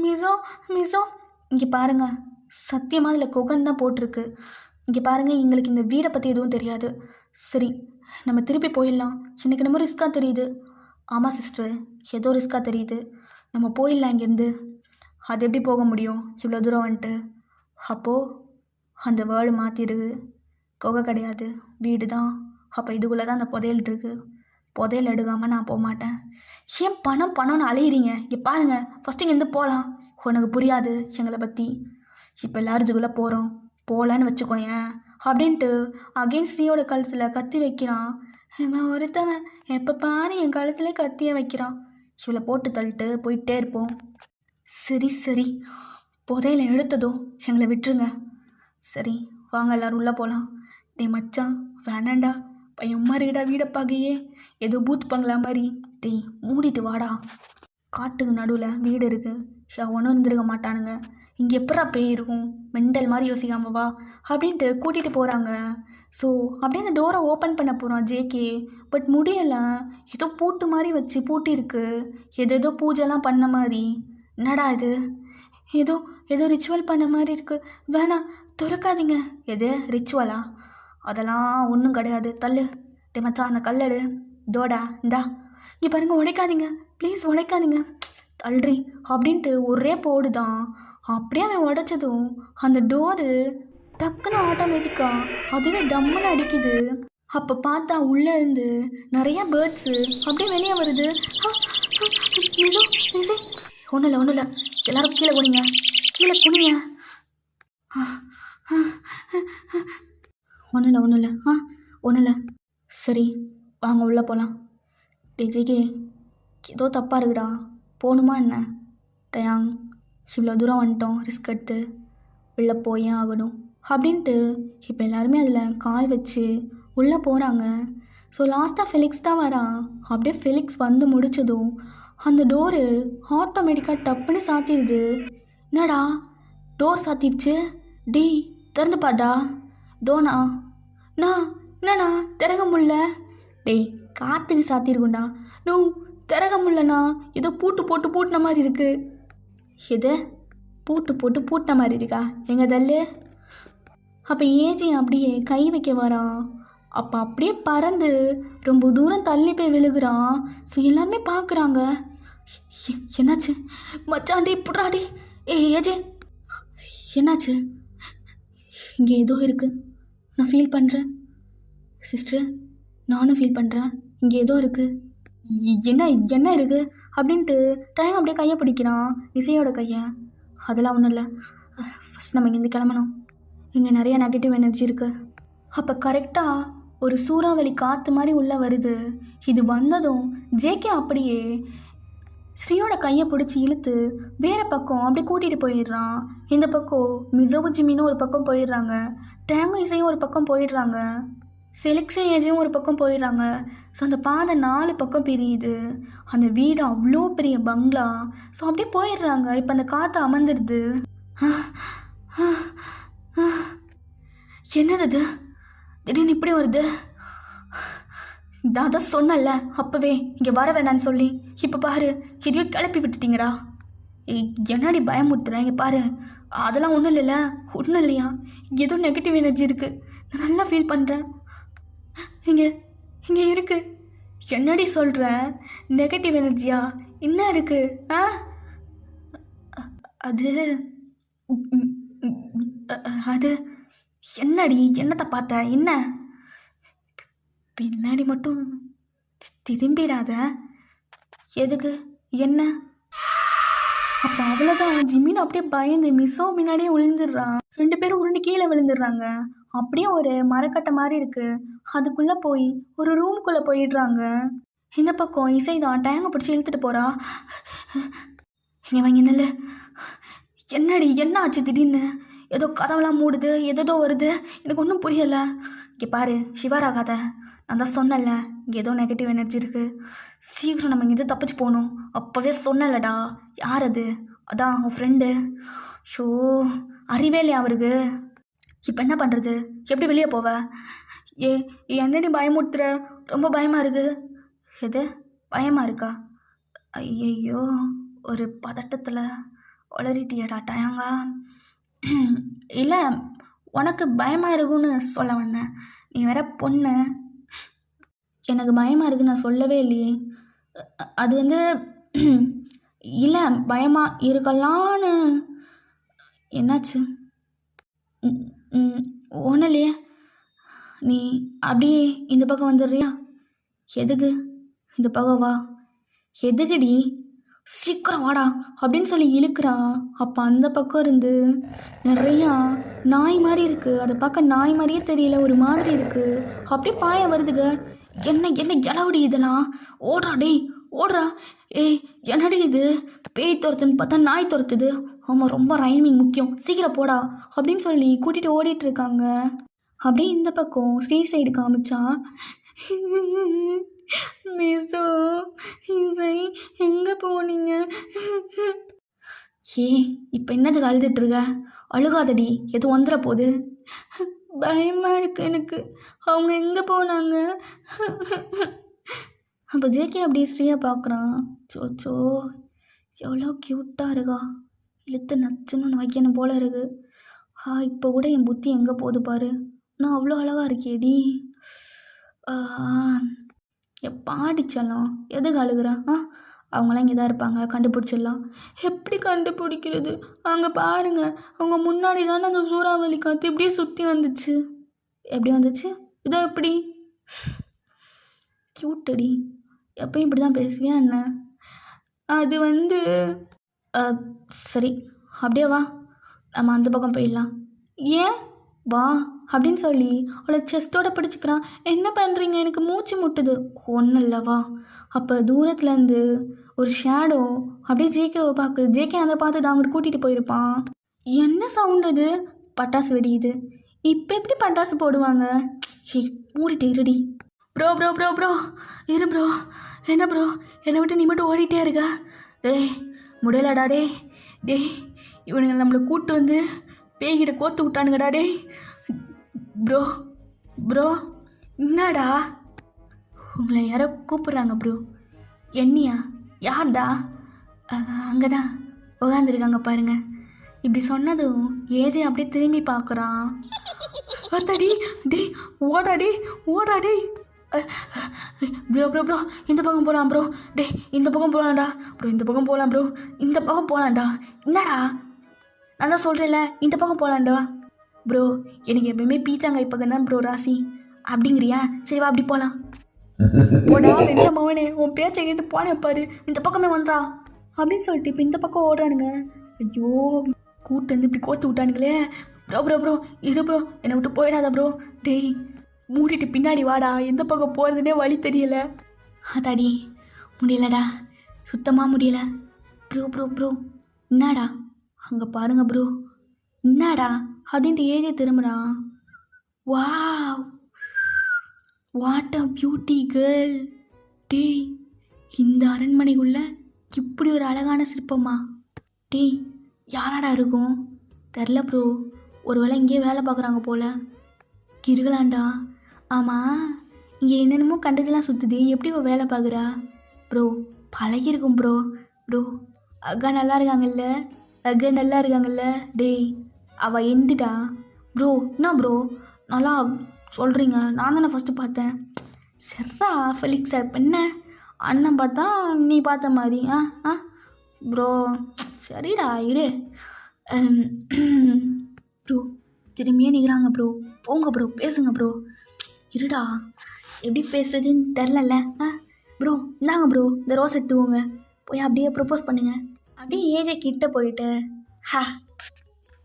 மிசோ மிசோ இங்கே பாருங்கள், சத்தியமாக அதில் கொகைன்னு தான் போட்டிருக்கு. இங்கே பாருங்கள், எங்களுக்கு இந்த வீடை பற்றி எதுவும் தெரியாது. சரி நம்ம திருப்பி போயிடலாம். எனக்கு நம்ம ரிஸ்க்காக தெரியுது. ஆமாம் சிஸ்டர், ஏதோ ரிஸ்க்காக தெரியுது. நம்ம போயிடலாம் இங்கேருந்து. அது எப்படி போக முடியும் இவ்வளோ தூரம் வந்துட்டு? அப்போது அந்த வேர்டு மாற்றிடுது. கொகை கிடையாது, வீடு தான். அப்போ இதுக்குள்ளே தான் அந்த புதையல் இருக்குது. புதையல் எடுக்காமல் நான் போக மாட்டேன். ஏன் பணம் பணம்னு அலையிறீங்க? இங்கே பாருங்கள், ஃபஸ்ட்டு இங்கேருந்து போகலாம். உனக்கு புரியாது எங்களை பற்றி. இப்போ எல்லோரும் இதுக்குள்ளே போகிறோம், போகலன்னு வச்சுக்கோயேன் அப்படின்ட்டு அகெயின் ஸ்ரீயோட கழுத்தில் கத்தி வைக்கிறான். இவன் ஒருத்தவன் எப்போ பாரு என் கழுத்துலேயே கத்தியை வைக்கிறான். இவளை போட்டு தள்ளிட்டு போயிட்டே இருப்போம். சரி சரி, புதையில எடுத்ததும் எங்களை விட்டுருங்க. சரி வாங்க எல்லோரும் உள்ளே போகலாம். டே மச்சான் வேணாண்டா, பையன் மாதிரிடா வீடை பார்க்கையே ஏதோ பூத் பங்களா மாதிரி. டேய் மூடிட்டு வாடா. காட்டுக்கு நடுவில் வீடு இருக்குது, ஒன்றும் இருந்துருக்க மாட்டானுங்க. இங்கே எப்படா பேய் இருக்கும்? மெண்டல் மாதிரி யோசிக்காம வா அப்படின்ட்டு கூட்டிகிட்டு போகிறாங்க. ஸோ அப்படியே அந்த டோரை ஓப்பன் பண்ண போகிறான் ஜேகே. பட் முடியலை, ஏதோ பூட்டு மாதிரி வச்சு பூட்டிருக்கு. ஏதோ பூஜைலாம் பண்ண மாதிரி. என்னடா இது, ஏதோ ஏதோ ரிச்சுவல் பண்ண மாதிரி இருக்குது. வேணாம் திறக்காதீங்க. எது ரிச்சுவலா? அதெல்லாம் ஒன்றும் கிடையாது, தள்ளு. டே மச்சான் அந்த கல்லடு. தோடா இந்தா. இங்கே பாருங்கள், உடைக்காதீங்க ப்ளீஸ், உடைக்காதீங்க. தள்ளுறி அப்படின்ட்டு ஒரே போடுதான். அப்படியே அவன் உடைச்சதும் அந்த டோரு டக்குன்னு ஆட்டோமேட்டிக்காக அதுவே டம்முன்னு அடிக்குது. அப்போ பார்த்தா உள்ளே இருந்து நிறையா பேர்ட்ஸு அப்படியே வெளியே வருது. ஒன்றும் இல்லை ஒன்றும் இல்லை, எல்லோரும் கீழே குனிங்க, கீழே குனிங்க. ஒன்றும் இல்லை ஒன்றும் இல்லை ஒன்றும் இல்லை. சரி வாங்க உள்ளே போகலாம். டேஜிக்கு ஏதோ தப்பாக இருக்குடா, போகணுமா என்ன? டயாங் இவ்வளோ தூரம் வந்துட்டோம், ரிஸ்க் எடுத்து உள்ளே போயே ஆகணும் அப்படின்ட்டு இப்போ எல்லாருமே அதில் கால் வச்சு உள்ளே போகிறாங்க. ஸோ லாஸ்ட்டாக ஃபெலிக்ஸ் தான் வரான். அப்படியே ஃபெலிக்ஸ் வந்து முடித்ததும் அந்த டோரு ஆட்டோமேட்டிக்காக டப்புன்னு சாத்திடுது. என்னடா டோர் சாத்திடுச்சு? டேய் திறந்து பாடா. தோனா என்னண்ணா திறக முடில? டேய் காற்றுக்கு சாத்திருக்குண்டா. நோ திறக முடிலண்ணா, ஏதோ பூட்டு போட்டு பூட்டின மாதிரி இருக்குது. எது பூட்டு போட்டு பூட்டின மாதிரி இருக்கா? எங்கே தள்ளு. அப்போ ஏஜி அப்படியே கை வைக்க வரான். அப்போ அப்படியே பறந்து ரொம்ப தூரம் தள்ளி போய் விழுகிறான். ஸோ எல்லாருமே பார்க்குறாங்க. என்னாச்சு மச்சாண்டி புட்றாடி? ஏஜே என்னாச்சு? இங்கே ஏதோ இருக்குது, நான் ஃபீல் பண்ணுறேன். சிஸ்டர் நானும் ஃபீல் பண்ணுறேன், இங்கே ஏதோ இருக்குது. என்ன என்ன இருக்குது அப்படின்ட்டு டைம் அப்படியே கையை பிடிக்கிறான், இசையோட கையை. அதெல்லாம் ஒன்றும் இல்லை, ஃபஸ்ட் நம்ம இங்கேருந்து கிளம்பணும். இங்கே நிறைய நெகட்டிவ் எனர்ஜி இருக்குது. அப்போ கரெக்டாக ஒரு சூறாவளி காற்று மாதிரி உள்ளே வருது. இது வந்ததும் ஜேகே அப்படியே ஸ்ரீயோட கையை பிடிச்சி இழுத்து வேறு பக்கம் அப்படியே கூட்டிகிட்டு போயிடுறான். இந்த பக்கம் மிசோவும் ஜிமினும் ஒரு பக்கம் போயிடுறாங்க, டேங்கும் இசையும் ஒரு பக்கம் போயிடுறாங்க, ஃபெலிக்ஸும் ஏஜையும் ஒரு பக்கம் போயிடுறாங்க. ஸோ அந்த பாதை 4 பக்கம் பிரியுது. அந்த வீடு அவ்வளோ பெரிய பங்களா. ஸோ அப்படியே போயிடுறாங்க. இப்போ அந்த காற்று அமர்ந்துடுது. என்னது அது திடீர்னு இப்படி வருது? நான் தான் சொன்னல அப்பவே இங்கே வர வேணான்னு சொல்லி. இப்போ பாரு எதையோ கிளப்பி விட்டுட்டீங்கடா. என்னடி பயமுறுத்துறேன்? இங்கே பாரு, அதெல்லாம் ஒன்றும் இல்லைல்ல, ஒன்றும் இல்லையா, ஏதோ நெகட்டிவ் எனர்ஜி இருக்குது, நான் நல்லா ஃபீல் பண்ணுறேன். இங்கே இங்கே இருக்கு. என்னடி சொல்கிற? நெகட்டிவ் எனர்ஜியா? என்ன இருக்கு? அது அது என்னடி? என்னத்தை பார்த்த? என்ன? பின்னாடி மட்டும் திரும்பிடாத. எதுக்கு? என்ன? அப்போ அவ்வளோதான். ஜிம்மின்னு அப்படியே பயந்து மிஸ்ஸோ முன்னாடியே விழுந்துடுறான். 2 பேரும் உருண்டு கீழே விழுந்துடுறாங்க. அப்படியே ஒரு மரக்கட்டை மாதிரி இருக்குது, அதுக்குள்ளே போய் ஒரு ரூம்குள்ளே போயிடுறாங்க. இந்த பக்கம் இசை தான் டேங்கை பிடிச்சி இழுத்துட்டு போகிறா. இங்கே வாங்கி நில்லு. என்னடி? என்ன ஆச்சு திடீர்னு? ஏதோ கதவெல்லாம் மூடுது, ஏதோ வருது, எனக்கு ஒன்றும் புரியலை. இங்கே பாரு, சிவராகாத. நான் தான் சொன்னல, இங்கே ஏதோ நெகட்டிவ் எனர்ஜி இருக்குது, சீக்கிரம் நம்ம இங்கேருந்து தப்பிச்சு போகணும். அப்போவே சொன்னலடா. யார் அது? அதான் உன் ஃப்ரெண்டு. ஷோ, அறிவே இல்லையா அவருக்கு? இப்போ என்ன பண்ணுறது? எப்படி வெளியே போவ? என்னடி பயமுறுத்துற? ரொம்ப பயமாக இருக்குது. எது பயமாக இருக்கா? ஐயையோ, ஒரு பதட்டத்தில் உளறிட்டியடா டயங்கா. இல்லை, உனக்கு பயமாக இருக்குன்னு சொல்ல வந்தேன். நீ வேற பொண்ணு. எனக்கு பயமாக இருக்குன்னு நான் சொல்லவே இல்லையே. அது வந்து இல்லை, பயமாக இருக்கலான்னு. என்னாச்சு? ஒன்றும் இல்லையே. நீ அப்படியே இந்த பக்கம் வந்துடுறியா? எதுக்கு இந்த பக்கம்? வா. எதுக்குடி? சீக்கிரம் வாடா அப்படின்னு சொல்லி இழுக்கிறான். அப்போ அந்த பக்கம் இருந்து நிறையா நாய் மாதிரி இருக்குது. அதை பார்க்க நாய் மாதிரியே தெரியல, ஒரு மாதிரி இருக்குது. அப்படியே பாய வருதுங்க. என்ன என்ன இளவடி இதெல்லாம்? ஓடுறா டேய், ஓடுறா. என்னடி இது? பேய் துரத்துன்னு பார்த்தா நாய் துரத்துது. ஆமாம், ரொம்ப ரைமிங் முக்கியம், சீக்கிரம் போடா அப்படின்னு சொல்லி கூட்டிகிட்டு ஓடிட்டு இருக்காங்க. அப்படியே இந்த பக்கம் ஸ்ட்ரீட் சைடு காமிச்சா, மிஸ்ஸோ இசை எங்கே போனீங்க? இப்போ என்னதுக்கு அழுதுட்டுருக்க? அழுகாதடி, எதுவும் வந்துட போகுது. பயமாக இருக்கு எனக்கு. அவங்க எங்கே போனாங்க? அப்போ ஜேகே அப்படியே ஸ்ரீயா பார்க்குறான். சோச்சோ, எவ்வளோ க்யூட்டாக இருக்கா. இழுத்து நச்சுன்னு வைக்கணும் போல இருக்கு. இப்போ கூட என் புத்தி எங்கே போகுது பாரு. நான் அவ்வளோ அழகாக இருக்கேடி. பாடிச்சலாம். எதுக்கு அழுகுறான்? அவங்களாம் இங்கே தான் இருப்பாங்க, கண்டுபிடிச்சிடலாம். எப்படி கண்டுபிடிக்கிறது? அங்கே பாருங்க, அவங்க முன்னாடி தானே அந்த சூறாவளி காற்று இப்படியே சுற்றி வந்துச்சு. எப்படி வந்துச்சு? இதோ எப்படி? க்யூட்டடி. எப்பயும் இப்படி தான் பேசுவியா என்ன? அது வந்து சரி, அப்படியே வா, நம்ம அந்த பக்கம் போயிடலாம். ஏன்? வா அப்படின்னு சொல்லி அவளை செஸ்ட்டோட பிடிச்சிக்கிறான். என்ன பண்ணுறீங்க? எனக்கு மூச்சு முட்டுது. ஒன்றும் இல்லை, வா. அப்போ தூரத்துலேருந்து ஒரு ஷேடோ அப்படியே ஜேகேவை பார்க்குது. ஜேகே அதை பார்த்து தான் அங்கிட்டு கூட்டிகிட்டு போயிருப்பான். என்ன சவுண்ட் அது? பட்டாசு வெடியுது. இப்போ எப்படி பட்டாசு போடுவாங்க? மூடிட்டு இருடி. ப்ரோ ப்ரோ ப்ரோ ப்ரோ இரு ப்ரோ. என்ன ப்ரோ, என்னை விட்டு நீ மட்டும் ஓடிட்டே இருக்க? டேய் முடியலடா. டேய் இவனுங்க நம்மளை கூப்பிட்டு வந்து பேய்கிட்ட கோத்து விட்டானுங்கடா. டேய் ப்ரோ ப்ரோ என்னடா? உங்களை யாரோ கூப்பிட்றாங்க ப்ரோ. என்னையா? யார்டா? அங்கே தான் உட்காந்துருக்காங்க பாருங்க. இப்படி சொன்னதும் ஏஜே அப்படியே திரும்பி பார்க்குறான். அத்தாடி, டேய் ஓடாடி ஓடாடி. ப்ரோ ப்ரோ ப்ரோ இந்த பக்கம் போகலாம் ப்ரோ. டேய் இந்த பக்கம் போகலாம்டா ப்ரோ. இந்த பக்கம் போகலாம் ப்ரோ. இந்த பக்கம் போகலாம்டா. என்னடா? நான் தான் சொல்கிறேன்ல, இந்த பக்கம் போகலான்டா. ப்ரோ எனக்கு எப்பயுமே பீச்சாங்காய் பக்கம் தான் ப்ரோ ராசி. அப்படிங்கிறியா? சரி வா, அப்படி போகலாம். போடா வெள்ள மவனே, உன் பேச்சை கேட்டு போனேன் பாரு, இந்த பக்கமே வந்தா அப்படின்னு சொல்லிட்டு இப்போ இந்த பக்கம் ஓடுறானுங்க. ஐயோ, கூட்டு வந்து இப்படி கோத்து விட்டானுங்களே. ப்ரோ ப்ரோ ப்ரோ இரு ப்ரோ, என்னை விட்டு போயிடாத ப்ரோ. டேய் மூடிட்டு பின்னாடி வாடா, எந்த பக்கம் போகிறதுனே வழி தெரியல. அதாடி முடியலடா, சுத்தமாக முடியல. ப்ரோ ப்ரோ ப்ரோ என்னடா? அங்கே பாருங்க ப்ரோ. என்னடா அப்படின்ட்டு ஏஜே திரும்புகிறான். Wow, what a beauty girl. டேய் இந்த அரண்மனைக்குள்ள இப்படி ஒரு அழகான சிற்பமா? டேய் யாராடா இருக்கும்? தெரில ப்ரோ, ஒருவேளை இங்கேயே வேலை பார்க்குறாங்க போல இருக்கலாம்டா. ஆமாம், இங்கே என்னென்னமோ கண்டதெல்லாம் சுற்றுது, எப்படி அவள் வேலை பார்க்குறா? Bro பழகிருக்கும் bro. ப்ரோ அக்கா நல்லா இருக்காங்கல்ல? அக்கா நல்லா இருக்காங்கல்ல? டேய் அவள் எந்துடா ப்ரோ. என்ன ப்ரோ நல்லா சொல்கிறீங்க? நான் தானே ஃபஸ்ட்டு பார்த்தேன். சரிடா ஃபெலிக்ஸா, இப்போ என்ன அண்ணன் பார்த்தா நீ பார்த்த மாதிரி? ஆ ஆ ப்ரோ சரிடா இரு. ப்ரோ திரும்பியே நிற்கிறாங்க ப்ரோ. போங்க ப்ரோ, பேசுங்க ப்ரோ. இருடா எப்படி பேசுகிறதுன்னு தெரிலல்ல. ஆ ப்ரோ இந்தாங்க ப்ரோ, இந்த ரோஸ் எடுத்துவோங்க, போய் அப்படியே ப்ரப்போஸ் பண்ணுங்க. அப்படியே ஏஜை கிட்ட போயிட்டு ஹா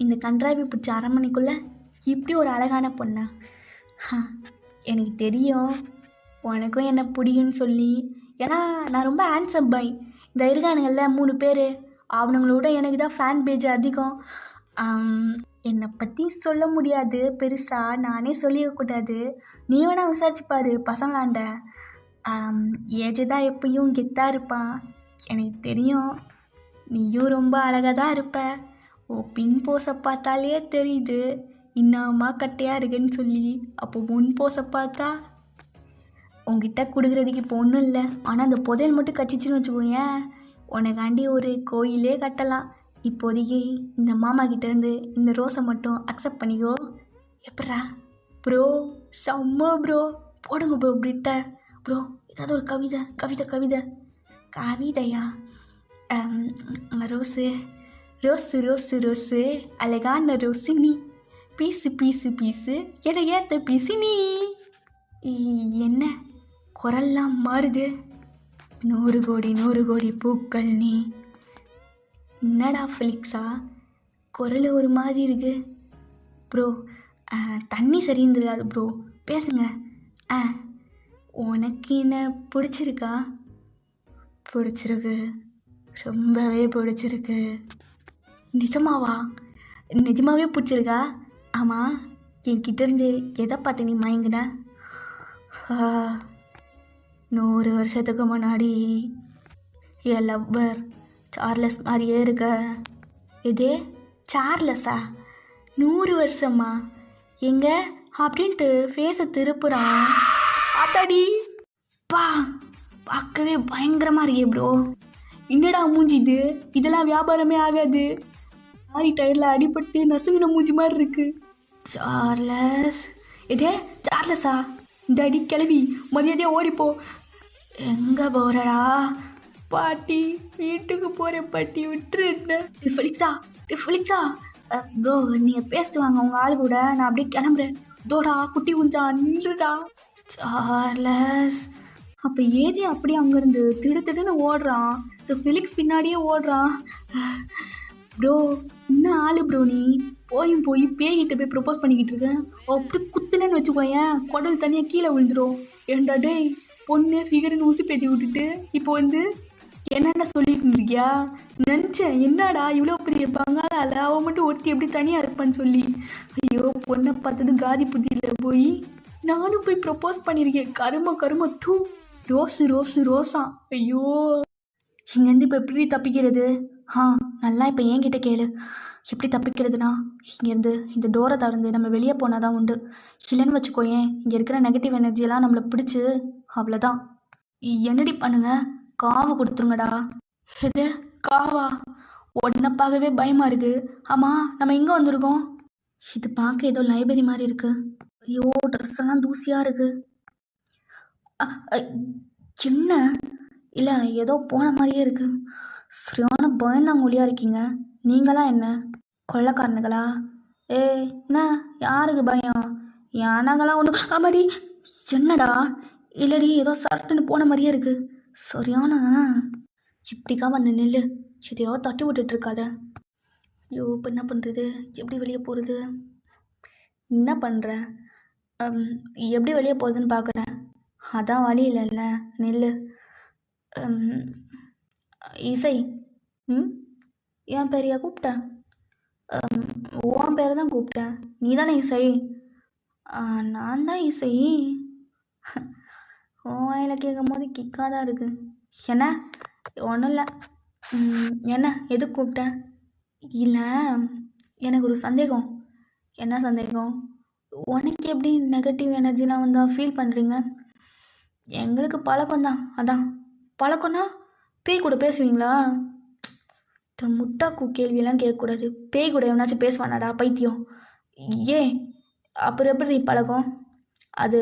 இந்த கன்றாவி பிடிச்ச அரண்மனைக்குள்ளே இப்படி ஒரு அழகான பொண்ணா? எனக்கு தெரியும் உனக்கும் என்ன பிடிக்குன்னு சொல்லி. ஏன்னா நான் ரொம்ப ஹேண்ட்ஸம் பாய். இந்த இருக்கானுங்கள்ல 3 பேர், அவனுங்களோட எனக்கு தான் ஃபேன் பேஜ் அதிகம். என்னை பற்றி சொல்ல முடியாது பெருசாக, நானே சொல்லிடக்கூடாது. நீ வேணா விசாரிச்சுப்பாரு பசங்களாண்ட. ஏஜ் தான் எப்பயும் கெத்தாக இருப்பான். எனக்கு தெரியும் நீயும் ரொம்ப அழகாக தான் இருப்ப. ஓ பின் போஸை பார்த்தாலே தெரியுது இன்னமா கட்டையாக இருக்குன்னு சொல்லி. அப்போ முன் போஸை பார்த்தா உங்ககிட்ட கொடுக்குறதுக்கு இப்போ ஒன்றும் இல்லை. ஆனால் அந்த புதையல் மட்டும் கட்டிச்சின்னு வச்சுக்கோயேன், உனக்காண்டி ஒரு கோயிலே கட்டலாம். இப்போதைக்கு இந்த மாமா கிட்டேருந்து இந்த ரோஸை மட்டும் அக்செப்ட் பண்ணிக்கோ. எப்படா ப்ரோ? செம்ம ப்ரோ, போடுங்க ப்ரோ பிரிட்ட. ப்ரோ ஏதாவது ஒரு கவிதை கவிதை கவிதை கவிதையா? ரோஸு ரோஸு ரோஸு ரோஸு அழகான ரோஸு நீ, பீஸு பீஸு பீஸு என ஏற்ற பீஸு நீ. என்ன குரல்லாம் மாறுது? 100 கோடி பூக்கள் நீ. என்னடா ஃபெலிக்ஸா குரல் ஒரு மாதிரி இருக்கு ப்ரோ? தண்ணி சரியிருந்துடாது ப்ரோ, பேசுங்க. உனக்கு என்ன பிடிச்சிருக்கா? பிடிச்சிருக்கு, ரொம்பவே பிடிச்சிருக்கு. நிஜமாவா? நிஜமாவே பிடிச்சிருக்கா? ஆமாம், என்கிட்டேருந்து எதை பார்த்து நீ மயங்கின? 100 வருஷத்துக்கு முன்னாடி என் லவ்வர் சார்லஸ் மாதிரியே இருக்க. இதே சார்லஸா? 100 வருஷமா? எங்க அப்படின்ட்டு ஃபேஸை திருப்புறான். அத்தாடி பா, பார்க்கவே பயங்கரமாக இருக்கே ப்ரோ. என்னடா மூஞ்சி இது? இதெல்லாம் வியாபாரமே ஆகாது. லாரி டயரில் அடிபட்டு நசுங்கின மூஞ்சி மாதிரி இருக்கு. சார்லஸ்? இதே சார்லஸா? இந்த அடி கிளவி, மரியாதையாக ஓடிப்போ. எங்கே போகிறடா? பாட்டி வீட்டுக்கு போகிறேன் பாட்டி, விட்டுருந்த. ஃபெலிக்ஸா ஃபெலிக்ஸா ப்ரோ நீங்கள் பேசிட்டு வாங்க உங்கள் ஆள் கூட, நான் அப்படியே கிளம்புறேன். தோடா குட்டி குஞ்சா நின்றுடா. சார்லஸ் அப்போ ஏஜே அப்படியே அங்கேருந்து திடுன்னு ஓடுறான். ஸோ ஃபெலிக்ஸ் பின்னாடியே ஓடுறான். ப்ரோ என்ன ஆளு ப்ரோ நீ? போய் பேய்கிட்ட போய் ப்ரப்போஸ் பண்ணிக்கிட்டு இருக்கேன். அப்படி குத்துலன்னு வச்சுக்கோயேன், குடல் தனியாக கீழே விழுந்துடும். ஏண்டா டேய், பொண்ணு ஃபிகர்னு ஊசி பேத்தி விட்டுட்டு இப்போ வந்து என்னென்ன சொல்லிட்டு இருக்கியா? நினச்சேன் என்னடா இவ்வளோ பெரிய பங்காளால அவன் மட்டும் ஒருத்தி எப்படி தனியாக இருப்பான்னு சொல்லி. ஐயோ பொண்ணை பார்த்தது காதி புத்தியில் போய் நானும் போய் ப்ரப்போஸ் பண்ணியிருக்கேன். கரும தூ. ரோஸா. ஐயோ இங்கேருந்து இப்போ எப்படி தப்பிக்கிறது? நல்லா இப்போ என்கிட்ட கேளு. எப்படி தப்பிக்கிறதுனா, இங்கேருந்து இந்த டோரை திறந்து நம்ம வெளியே போனால் தான் உண்டு. இல்லைன்னு வச்சுக்கோயேன், இங்கே இருக்கிற நெகட்டிவ் எனர்ஜியெல்லாம் நம்மளை பிடிச்சி அவ்வளோதான். என்னடி பண்ணுங்க? காவு கொடுத்துருங்கடா. எது காவா? உடனப்பாகவே பயமாக இருக்குது. ஆமாம் நம்ம எங்கே வந்திருக்கோம்? இது பார்க்க ஏதோ லைப்ரரி மாதிரி இருக்குது. ஐயோ ட்ரெஸ் எல்லாம் தூசியாக இருக்குது. என்ன இல்லை ஏதோ போன மாதிரியே இருக்குது. சரியான பயந்தாங்கொழியாக இருக்கீங்க. நீங்களாம் என்ன கொள்ளைக்காரனுங்களா? என்ன யாருக்கு பயம்? யானாங்களாம் ஒன்றும். ஆமாடி என்னடா? இல்லடி ஏதோ சரட்டுன்னு போன மாதிரியே இருக்குது. சரியான இப்படிக்கா வந்து நெல் எதையோ தட்டி விட்டுட்டு இருக்காத. ஐயோ இப்போ என்ன பண்ணுறது? எப்படி வெளியே போகிறது? என்ன பண்ணுற? எப்படி வெளியே போகுதுன்னு பார்க்குறேன். அதான் வழி இல்லைல்ல, நெல். இசை என் பேரையா கூப்பிட்டேன்? உன் பேரை தான் கூப்பிட்டேன். நீ தானே இசை? நான் தான் இசை. வாயில் கேட்கும் போது கிக்காக தான் இருக்குது. என்ன? ஒன்றும் இல்லை. என்ன எதுக்கு கூப்பிட்டேன்? இல்லை எனக்கு ஒரு சந்தேகம். என்ன சந்தேகம்? உனக்கு எப்படி நெகட்டிவ் எனர்ஜிலாம் வந்தால் ஃபீல் பண்ணுறீங்க? எங்களுக்கு பழக்கம்தான். அதான் பழக்கம்னா பேய் கூட பேசுவீங்களா? இந்த முட்டாக்கு கேள்வியெல்லாம் கேட்கக்கூடாது. பேய் கூட எவனாச்சும் பேசுவானாடா பைத்தியம்? ஏன் அப்புறம் எப்படி பழக்கம்? அது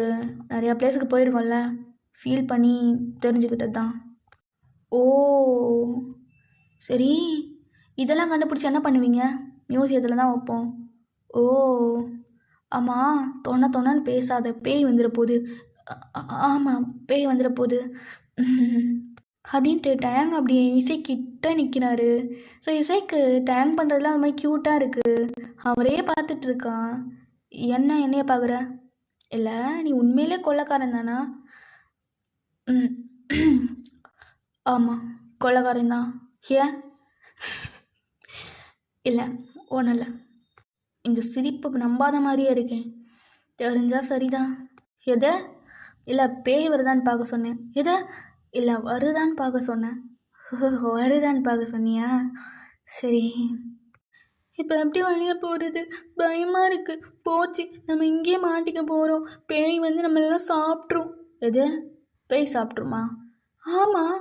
நிறையா பிளேஸுக்கு போயிருக்கோம்ல, ஃபீல் பண்ணி தெரிஞ்சுக்கிட்டது தான். ஓ சரி, இதெல்லாம் கண்டுபிடிச்சி என்ன பண்ணுவீங்க? மியூசியத்தில் தான் வைப்போம். ஓ ஆமாம், தொண்ணன்னு பேசாத, பேய் வந்துட போகுது. ஆமாம், பேய் வந்துட போகுது அப்படின்ட்டு டேங் அப்படியே இசைக்கிட்ட நிற்கிறாரு. ஸோ இசைக்கு டேங் பண்ணுறதுலாம் அது மாதிரி க்யூட்டாக இருக்குது. அவரே பார்த்துட்ருக்கான். என்னைய பார்க்குற? இல்லை, நீ உண்மையிலே கொள்ளைக்காரன் தானா? ம் ஆமாம், கொள்ளைக்காரன் தான். ஏன்? இல்லை, ஒன்றும் இல்லை. இந்த சிரிப்பு நம்பாத மாதிரியே இருக்கேன். தெரிஞ்சால் சரிதான். எதை? இல்லை, பேய் வருதான்னு பார்க்க சொன்னேன். எதை? இல்லை, வருதான்னு பார்க்க சொன்னேன். வருதான்னு பார்க்க சொன்னியா? சரி, இப்போ எப்படி வெளியே போகிறது? பயமாக இருக்குது. போச்சு, நம்ம இங்கேயே மாட்டிக்க போகிறோம். பேய் வந்து நம்மளெல்லாம் சாப்பிட்ரும். எது? பேய் சாப்பிட்ருமா? ஆமாம்,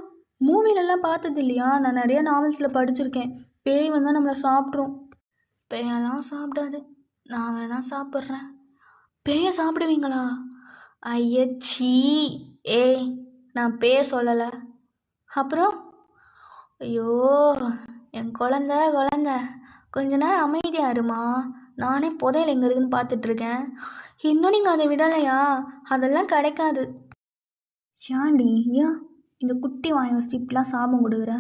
மூவிலெல்லாம் பார்த்தது இல்லையா? நான் நிறைய நாவல்ஸில் படிச்சிருக்கேன். பேய் வந்தால் நம்மளை சாப்பிட்ரும். பேயெல்லாம் சாப்பிடாது, நான் வேணால் சாப்பிட்றேன். பேயை சாப்பிடுவீங்களா? ஐயச்சி, ஏய் நான் பேய சொல்லலை. அப்புறம்? ஐயோ என் குழந்த கொஞ்ச நேரம் அமைதியாக இருமா. நானே புதையல் எங்கே இருக்குன்னு பார்த்துட்ருக்கேன். இன்னும் நீங்கள் அதை விடலையா? அதெல்லாம் கிடைக்காது. ஏன்டி, ஏன் இந்த குட்டி வாயை வச்சு இப்படிலாம் சாபம் கொடுக்குற?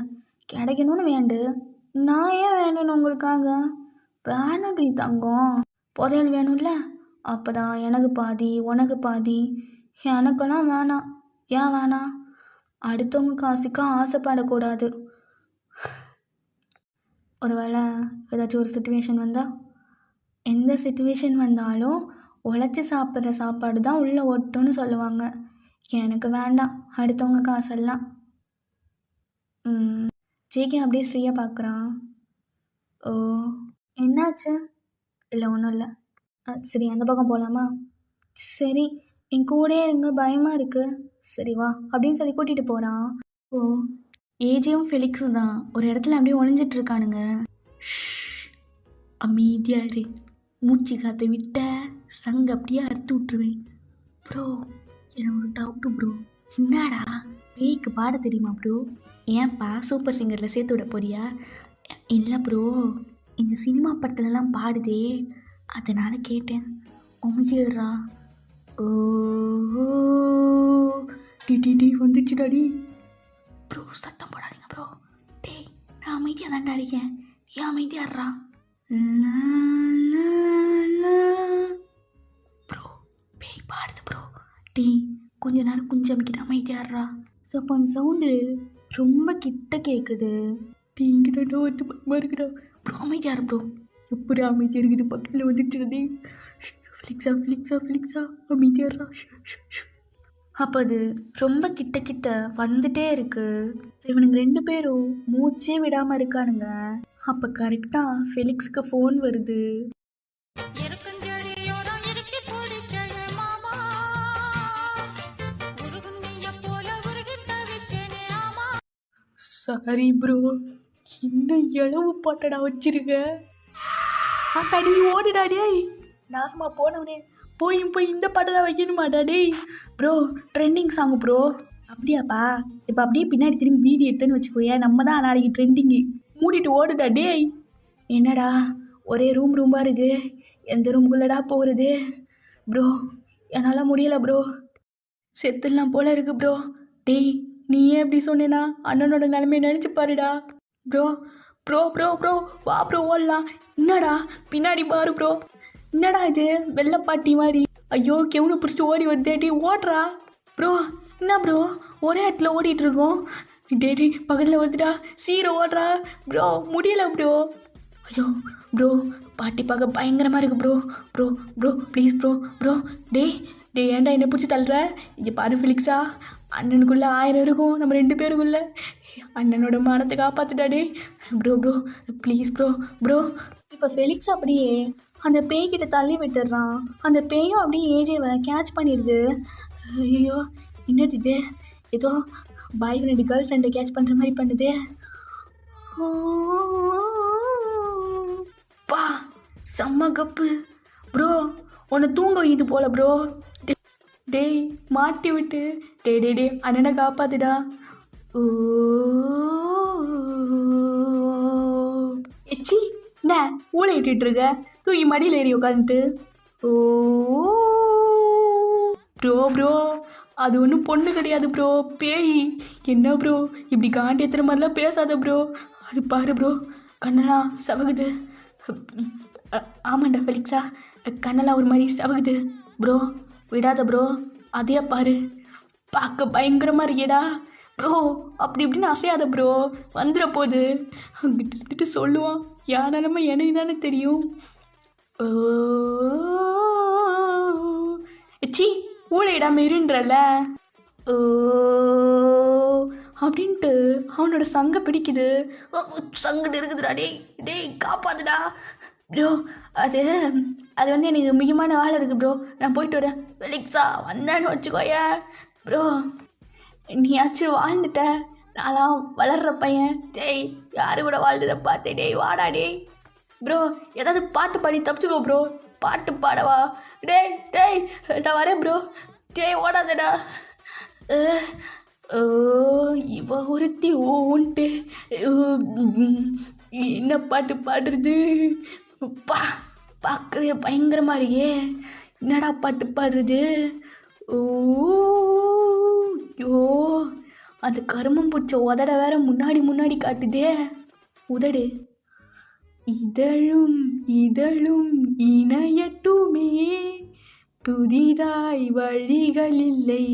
கிடைக்கணும்னு வேண்டு. நான் ஏன் வேண்டணும் உங்களுக்காக? வேணும்டி தங்கம். புதையல் வேணும்ல, அப்போ தான் எனக்கு பாதி உனக்கு பாதி. எனக்கெல்லாம் வேணாம். ஏன் வேணாம்? அடுத்தவங்க காசுக்கு ஆசைப்படக்கூடாது. ஒரு வேளை ஏதாச்சும் ஒரு சுச்சுவேஷன் வந்தால்? எந்த சுச்சுவேஷன் வந்தாலும் உழைச்சி சாப்பிட்ற சாப்பாடு தான் உள்ளே ஒட்டுன்னு சொல்லுவாங்க. எனக்கு வேண்டாம் அடுத்தவங்க காசெல்லாம். ஜேகே அப்படியே ஸ்ரீயா பார்க்குறான். ஓ என்னாச்சு? இல்லை, ஒன்றும் இல்லை. சரி, அந்த பக்கம் போகலாமா? சரி, என் கூடயே இருங்க, பயமாக இருக்குது. சரி வா அப்படின்னு சொல்லி கூட்டிகிட்டு போகிறான். ஓ ஏஜியும் ஃபெலிக்ஸும் தான் ஒரு இடத்துல அப்படியே ஒளிஞ்சிட்ருக்கானுங்க. அமைதியாக இரு, மூச்சு காற்றை விட்ட சங்க அப்படியே அறுத்து விட்டுருவேன். ப்ரோ எனக்கு ஒரு டவுட்டு ப்ரோ. என்னடா? பேய்க்கு பாட தெரியுமா ப்ரோ? ஏன்ப்பா சூப்பர் சிங்கரில் சேர்த்து விட போறியா? இல்லை ப்ரோ, இந்த சினிமா படத்துலலாம் பாடுதே, அதனால் கேட்டேன். அமைதியா? ஓ டி வந்துச்சுடாடி. ப்ரோ சத்தம் போடாதீங்க ப்ரோ. டேய் நான் அமைதியாக தான்டா இருக்கேன், ஏன் அமைதியாடுறா? ப்ரோ பேய் பாடுது ப்ரோ. டேய் கொஞ்ச நேரம் குஞ்சு அமைக்கிட்ட அமைதியாடுறா. ஸோ அப்போ அந்த சவுண்டு ரொம்ப கிட்ட கேட்குது. டீ இங்கிட்ட வந்து பயமாக இருக்குடா. ப்ரோ அமைதியாரு ப்ரோ. எப்படி அமைதியாக இருக்குது? பக்கத்தில் வந்துடுச்சுடே. ஃபிலிக்ஸா அமைதியாடுறா. அப்போ அது ரொம்ப கிட்ட வந்துட்டே இருக்கு. இவனுங்க 2 பேரும் மூச்சே விடாமல் இருக்கானுங்க. அப்போ கரெக்டாக ஃபெலிக்ஸுக்கு ஃபோன் வருது. சாரி ப்ரோ, இன்னும் இளவு பாட்டடா வச்சிருக்க. அடி ஓடுடா டேய், நாசமாக போனவனே. போய் இந்த பாட்டு தான் வைக்கணுமாடா டேய்? Bro trending song bro. அப்படியாப்பா? இப்போ அப்படியே பின்னாடி திரும்பி வீடியோ எடுத்துன்னு வச்சுக்கோயே, நம்ம தான் நாளைக்கு ட்ரெண்டிங்கு. மூடிட்டு ஓடுடா டேய். என்னடா ஒரே ரூம்பாக இருக்கு, எந்த ரூமுக்குள்ளடா போகிறது? ப்ரோ என்னால் முடியலை ப்ரோ, செத்துடலாம் போல இருக்கு ப்ரோ. டேய் நீயே எப்படி சொன்னேன்னா அண்ணனோட நிலைமையை நினச்சி பாருடா. ப்ரோ ப்ரோ ப்ரோ ப்ரோ வா ப்ரோ ஓடலாம். என்னடா பின்னாடி பாரு ப்ரோ. என்னடா இது வெள்ளைப்பாட்டி மாதிரி? ஐயோ கெவுனை பிடிச்சி ஓடி வந்தேடி, ஓடுறா ப்ரோ. என்ன ப்ரோ ஒரே இடத்துல ஓடிட்டுருக்கோம்? டேடி பக்கத்தில் வந்துடா, சீரை ஓடுறா ப்ரோ. முடியலை ப்ரோ. ஐயோ ப்ரோ பாட்டி பார்க்க பயங்கரமாக இருக்குது bro. Bro bro please bro. Bro டேய் ஏன்டா என்னை பிடிச்சி தள்ளுற? இங்கே பாரு ஃபிலிக்ஸா, அண்ணனுக்குள்ளே 1000 இருக்கும் நம்ம 2 பேருக்குள்ளே. அண்ணனோட மானத்தை காப்பாற்றுடா டே. Bro please bro. இப்போ ஃபெலிக்ஸ் அப்படியே அந்த பேய்கிட்ட தள்ளி விட்டுடுறான். அந்த பேயும் அப்படியே ஏஜேவை கேட்ச் பண்ணிடுது. ஐயோ என்னது இது? ஏதோ பாய் ஃப்ரெண்டு கேர்ள் ஃப்ரெண்டை கேட்ச் பண்ணுற மாதிரி பண்ணுது. பா செம்ம கப்பு ப்ரோ. உன்னை தூங்க இது போல ப்ரோ. டேய் மாட்டி விட்டு டே அண்ணனை காப்பாத்துடா. ஓ எச்சி என்ன ஊழ இட்டுட்டு இருக்க? தூக்கி மடியில் ஏறி உட்காந்துட்டு. ஓ ப்ரோ அது ஒன்றும் பொண்ணு கிடையாது ப்ரோ, பேய். என்ன ப்ரோ இப்படி காண்டி எத்துற மாதிரிலாம் பேசாத ப்ரோ. அது பாரு ப்ரோ கண்ணெல்லாம் சவகுது. ஆமாண்டா ஃபெலிக்ஸா, கண்ணெல்லாம் ஒரு மாதிரி சவகுது ப்ரோ. விடாத ப்ரோ, அதே பாரு பார்க்க பயங்கரமாக இருக்கேடா ப்ரோ. அப்படி இப்படின்னு அசையாத ப்ரோ, வந்துட போகுது. அங்கிட்டு இருந்துட்டு சொல்லுவான், யார் நிலமை எனக்கு தானே தெரியும். சி ஊழையிடாம இருன்றல. ஓ அப்படின்ட்டு அவனோட சங்கை பிடிக்குது. சங்கட்டு இருக்குதுடா. டேய் காப்பாதுடா ப்ரோ. அது வந்து எனக்கு முக்கியமான வேலை இருக்குது ப்ரோ, நான் போயிட்டு வரேன். ஃபெலிக்ஸா வந்தேன்னு வச்சுக்கோய ப்ரோ, நீயாச்சும் வாழ்ந்துட்ட, நான்லாம் வளர்கிற பையன். டேய் யாரு கூட வாழ்ந்ததை பார்த்தேன். டேய் வாடா டேய் ப்ரோ, ஏதாவது பாட்டு பாடி தப்பிச்சுக்கோ ப்ரோ. பாட்டு பாடவா? டேய் நான் வரேன் ப்ரோ. டேய் ஓடாதடா. இவ ஒருத்தி ஓன்ட்டு என்ன பாட்டு பாடுறது? பார்க்கவே பயங்கரமாக இருக்கே. என்னடா பாட்டு பாடுறது? ஓ அந்த கருமம் பிடிச்ச உதட வேற முன்னாடி காட்டுதே. உதடு இதழும் இணையட்டுமே, புதிதாய் வழிகள் இல்லை.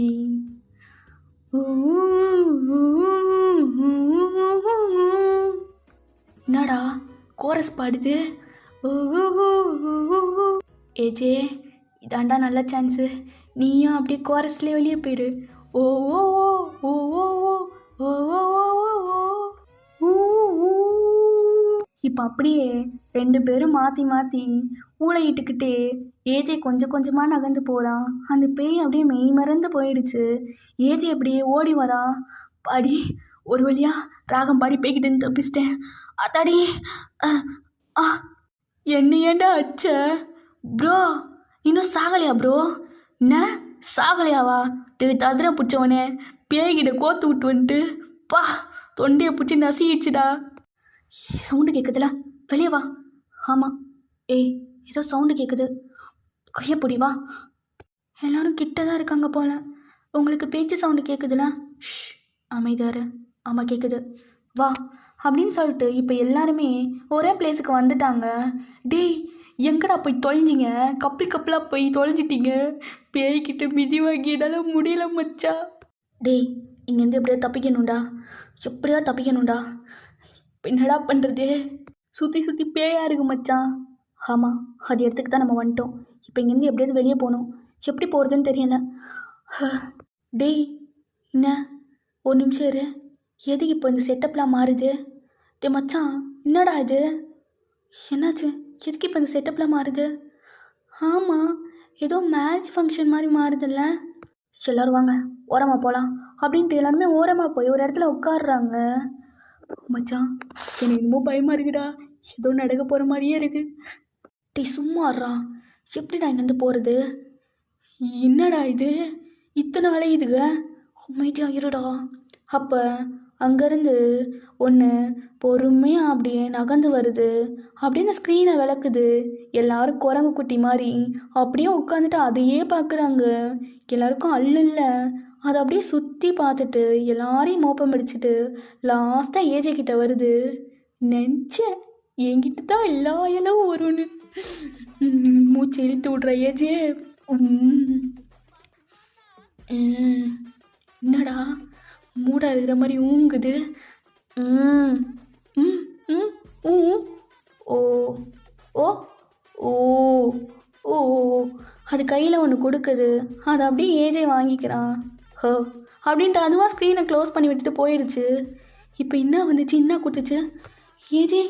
என்னடா கோரஸ் பாடுது? ஏஜே இதாண்டா நல்ல சான்ஸு, நீயும் அப்படியே கோரஸ்லேயே வெளியே போயிரு. ஓ ஓ ஓ ஓ ஓ ஓ. இப்போ அப்படியே ரெண்டு பேரும் மாற்றி ஊழையிட்டுக்கிட்டே ஏஜே கொஞ்சமாக நகர்ந்து போகிறான். அந்த பேய் அப்படியே மெய் மறந்து போயிடுச்சு. ஏஜே அப்படியே ஓடி வரான். பாடி ஒரு வழியாக ராகம் பாடி பேய்கிட்டு தப்பிச்சிட்டேன். அத்தாடி என்ன ஏண்டா அச்ச ப்ரோ? இன்னும் சாகலையா ப்ரோ? என்ன சாகலையாவா? ததிர பிடிச்சவனே, பேய்கிட்ட கோத்து விட்டு வந்துட்டு பா தொண்டையை பிடிச்சி நசிக்கிடுச்சுடா. சவுண்டு கேட்குதுல, வெளியே வா. ஆமாம் ஏய் ஏதோ சவுண்டு கேட்குது, கையை பிடி வா. எல்லோரும் கிட்ட தான் இருக்காங்க போல. உங்களுக்கு பேச்சு சவுண்டு கேட்குதுல, அமைதியாரு. ஆமாம் கேட்குது, வா அப்படின்னு சொல்லிட்டு இப்போ எல்லாருமே ஒரே பிளேஸுக்கு வந்துட்டாங்க. டேய் எங்கடா போய் தொலைஞ்சிங்க? கப்பலாக போய் தொலைஞ்சிட்டீங்க. பேய்கிட்ட மிதி வாங்கினால முடியல மச்சா. டேய் இங்கேருந்து எப்படியா தப்பிக்கணும்டா. என்னடா பண்ணுறது? சுற்றி பேயாக இருக்கு மச்சான். ஆமாம் அது இடத்துக்கு தான் நம்ம வந்துட்டோம். இப்போ இங்கேருந்து எப்படியாவது வெளியே போகணும். எப்படி போகிறதுன்னு தெரியல. டேய் என்ன ஒரு நிமிஷம் இரு. எதுக்கு இப்போ இந்த செட்டப்லாம் மாறுது? டே மச்சான் என்னடா இது? என்னாச்சு? எதுக்கு இப்போ இந்த செட்டப்லாம் மாறுது? ஆமாம் ஏதோ மேரேஜ் ஃபங்க்ஷன் மாதிரி மாறுதில்ல. எல்லோரும் வாங்க ஓரமாக போகலாம் அப்படின்ட்டு எல்லாருமே ஓரமாக போய் ஒரு இடத்துல உட்காடுறாங்க. மச்சான் எனக்கு இன்னமும் பயமாக இருக்குடா. ஏதோ நடக்க போகிற மாதிரியே இருக்குது. டே சும்மாறா, எப்படிடா இங்கேருந்து போகிறது? என்னடா இது இத்தனை அலையுதுங்க? அமைதியாக இருடா. அப்போ அங்கேருந்து ஒன்று பொறுமையாக அப்படியே நகர்ந்து வருது. அப்படியே அந்த ஸ்க்ரீனை விளக்குது. எல்லோரும் குரங்கு குட்டி மாதிரி அப்படியே உட்காந்துட்டு அதையே பார்க்குறாங்க. எல்லாருக்கும் அல்ல. அதை அப்படியே சுற்றி பார்த்துட்டு எல்லாரையும் மோப்பம் பிடிச்சிட்டு லாஸ்ட்டாக ஏஜே கிட்ட வருது. நினச்சேன் என்கிட்ட தான் எல்லா இலவும் வரும்னு. மூச்சு இழுத்து விட்ற ஏஜே. என்னடா மூடா இருக்கிற மாதிரி ஊங்குது. ஓ ஓ ஓ ஓ அது கையில் ஒன்று கொடுக்குது. அதை அப்படியே ஏஜே வாங்கிக்கிறான். ஹோ அப்படின்ட்டு அதுவாக ஸ்க்ரீனை க்ளோஸ் பண்ணி விட்டுட்டு போயிடுச்சு. இப்போ என்ன வந்துச்சு? என்ன கொடுத்துச்சு? ஏஜே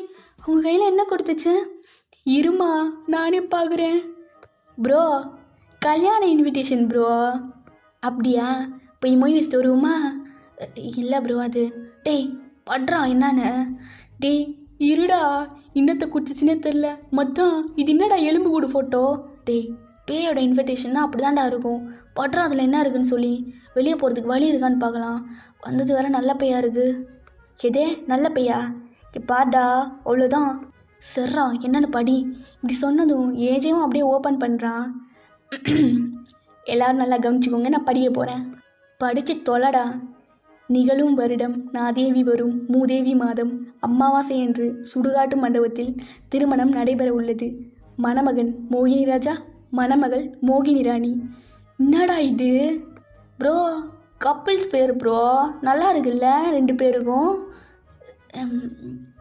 உங்கள் கையில் என்ன கொடுத்துச்சு? இருமா நானே பார்க்குறேன். ப்ரோ கல்யாண இன்விடேஷன் ப்ரோ. அப்படியா? போய் மொய் வச்சுட்டு வருவோமா? இல்லை ப்ரோ அது. டேய் பட்றா என்னான்னு. டேய் இருடா, இன்னத்தை குடிச்சிச்சினே தெரில. மொத்தம் இது என்னடா எலும்பு கூடு ஃபோட்டோ? டேய் பேயோட இன்விடேஷன்னா அப்படி தான்டா இருக்கும். பட்றா அதில் என்ன இருக்குன்னு சொல்லி வெளியே போகிறதுக்கு வழி இருக்கான்னு பார்க்கலாம். வந்தது வேற நல்ல பையா இருக்குது. எதே நல்ல பையா? பாடா அவ்வளோதான். சர்றா என்னென்னு படி. இப்படி சொன்னதும் ஏஜையும் அப்படியே ஓப்பன் பண்ணுறான். எல்லோரும் நல்லா கவனிச்சுக்கோங்க, நான் படிக்க போகிறேன். படித்து தொலைடா. நிகழும் வருடம் நாதேவி வரும் மூதேவி மாதம் அமாவாசை என்று சுடுகாட்டு மண்டபத்தில் திருமணம் நடைபெற உள்ளது. மணமகன் மோகினி ராஜா, மணமகள் மோகினி ராணி. என்னடா இது ப்ரோ? கப்பிள்ஸ் பேர் ப்ரோ. நல்லா இருக்குல்ல 2 பேருக்கும்?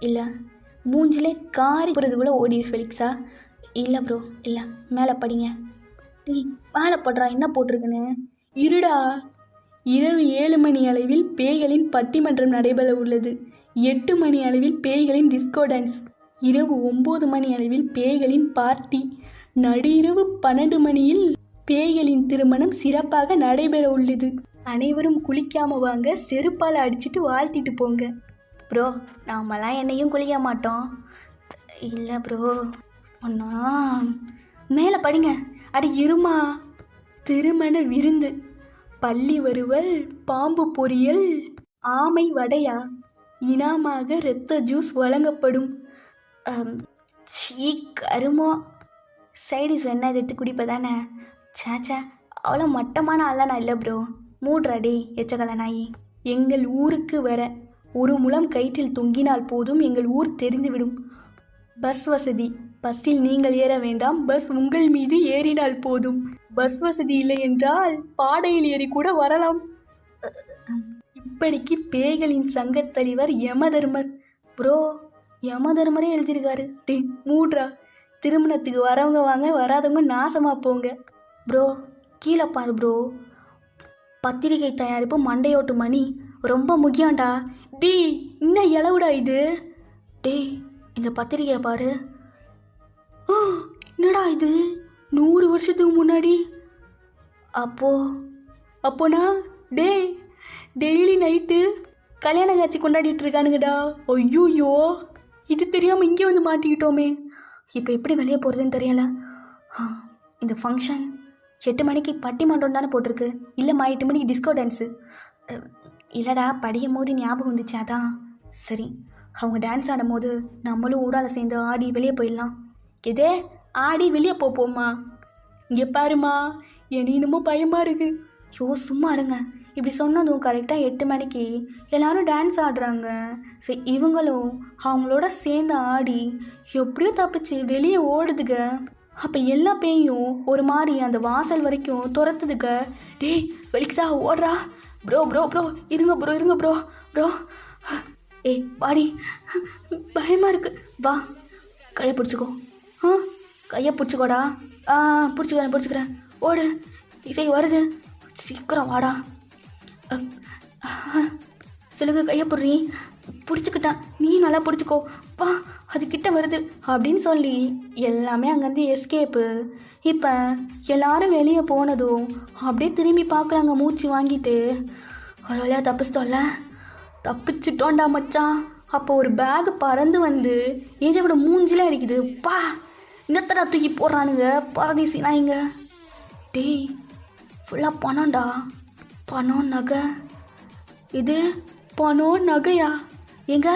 இல்லை மூஞ்சிலே காரி போகிறதுக்குள்ளே ஓடி ஃபெலிக்ஸா? இல்லை ப்ரோ இல்லை, மேலே படிங்க. மேலே படுறா என்ன போட்டிருக்குன்னு. இருடா. இரவு 7 மணி அளவில் பேய்களின் பட்டிமன்றம் நடைபெற உள்ளது. 8 மணி அளவில் பேய்களின் டிஸ்கோ டான்ஸ். இரவு 9 மணி அளவில் பேய்களின் பார்ட்டி. நடுஇரவு 12 மணியில் பேய்களின் திருமணம் சிறப்பாக நடைபெற உள்ளது. அனைவரும் குளிக்காம வாங்க, செருப்பால் அடிச்சுட்டு வாழ்த்திட்டு போங்க. ப்ரோ நாமெல்லாம் என்னையும் குளிக்க மாட்டோம். இல்லை ப்ரோ ஒன்றா மேலே படிங்க. அடி இருமா. திருமண விருந்து. பள்ளி வறுவல், பாம்பு பொரியல், ஆமை வடையா, இனாமாக இரத்த ஜூஸ் வழங்கப்படும். சீ கருமோ. சைடிஸ் வேணா எடுத்து குடிப்பதானே? சேச்சா அவ்வளோ மட்டமான ஆளா நான் இல்லை ப்ரோ. மூட்றாடி எச்சக்கலை நாயி. எங்கள் ஊருக்கு வர 1 முழம் கயிற்றில் தொங்கினால் போதும், எங்கள் ஊர் தெரிந்துவிடும். பஸ் வசதி. பஸ்ஸில் நீங்கள் ஏற வேண்டாம், பஸ் உங்கள் மீது ஏறினால் போதும். பஸ் வசதி இல்லை என்றால் பாடையில் ஏறி கூட வரலாம். இப்படிக்கு பேய்களின் சங்கத்தலைவர் யமதர்மர். ப்ரோ யமதர்மரே எழுதியிருக்காரு. டே மூட்ரா. திருமணத்துக்கு வரவங்க வாங்க, வராதவங்க நாசமாக போங்க. ப்ரோ கீழே பாரு ப்ரோ. பத்திரிகை தயாரிப்பு மண்டையோட்டு மணி ரொம்ப முக்கியம்டா. டே இன்னும் இளவுடா இது. டே இந்த பத்திரிகையை பாரு. என்னடா இது 100 வருஷத்துக்கு முன்னாடி? அப்போனா டே டெய்லி நைட்டு கல்யாண காட்சி கொண்டாடிட்டு இருக்கானுங்கடா. ஐயோயோ இது தெரியாமல் இங்கே வந்து மாட்டிக்கிட்டோமே. இப்போ எப்படி வெளியே போகிறதுன்னு தெரியல. இந்த ஃபங்க்ஷன் 8 மணிக்கு பட்டிமன்றம் தானே போட்டிருக்கு. இல்லைம்மா 8 மணிக்கு டிஸ்கோ டான்ஸு. இல்லைடா படிக்கும் போது ஞாபகம் வந்துச்சு அதான். சரி அவங்க டான்ஸ் ஆடும் போது நம்மளும் ஊடால சேர்ந்து ஆடி வெளியே போயிடலாம். எதே ஆடி வெளியே போப்போம்மா? இங்கே பாருமா எனக்கு இன்னமும் பயமாக இருக்குது. யோ சும்மா இருங்க. இப்படி சொன்னதும் கரெக்டாக 8 மணிக்கு எல்லோரும் டான்ஸ் ஆடுறாங்க. சரி இவங்களும் அவங்களோட சேர்ந்து ஆடி எப்படியோ தப்பிச்சு வெளியே ஓடுதுங்க. அப்போ எல்லா பேயும் ஒரு மாதிரி அந்த வாசல் வரைக்கும் துரத்துதுங்க. டேய் ஃபெலிக்ஸா ஓடுறா. ப்ரோ ப்ரோ ப்ரோ இருங்க ப்ரோ ப்ரோ. ஏய் பாடி பயமாக இருக்குது. வா கையை பிடிச்சிக்கோ. கையை பிடிச்சிக்கோடா. பிடிச்சிக்கிறேன். ஓடு. இசை வருது, சீக்கிரம் வாடா. சிலுக்கு கையை பிடுறி. பிடிச்சிக்கிட்டான். நீ நல்லா பிடிச்சிக்கோ. வா அது கிட்ட வருது அப்படின்னு சொல்லி எல்லாமே அங்கேருந்து எஸ்கேப்பு. இப்போ எல்லாரும் வெளியே போனதும் அப்படியே திரும்பி பார்க்குறாங்க மூச்சு வாங்கிட்டு. ஒரு வழியாக தப்பிச்சிட்டோண்டா மச்சான். அப்போ ஒரு பேகு பறந்து வந்து ஏஜோட மூஞ்சிலே அடிக்குது. பா இன்னத்தடா தூக்கி போடுறானுங்க பரதேசி நாய்ங்க. டேய் ஃபுல்லாக பணம்டா. பணம் நகை. இது பணம் நகையா? எங்க?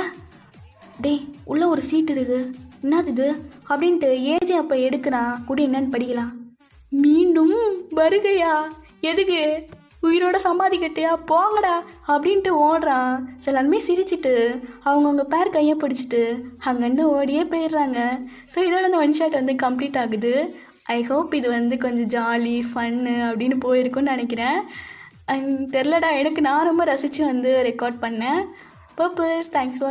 டேய் உள்ளே ஒரு சீட் இருக்குது. என்னது இது அப்படின்ட்டு ஏஜே அப்போ எடுக்கிறான். கூட என்னன்னு படிக்கலாம். மீண்டும் வருகையா? எதுக்கு? உயிரோட சமாதிக்கட்டியா? போங்கடா அப்படின்ட்டு ஓடுறான். சிலருமே சிரிச்சிட்டு அவங்கவுங்க பேர் கையை பிடிச்சிட்டு அங்கேருந்து ஓடியே போயிடுறாங்க. ஸோ இதோட அந்த 1 ஷாட் வந்து கம்ப்ளீட் ஆகுது. ஐ ஹோப் இது வந்து கொஞ்சம் ஜாலி ஃபன்னு அப்படின்னு போயிருக்குன்னு நினைக்கிறேன். தெரிலடா எனக்கு நான் ரொம்ப ரசித்து வந்து ரெக்கார்ட் பண்ணேன். Purpose thanks for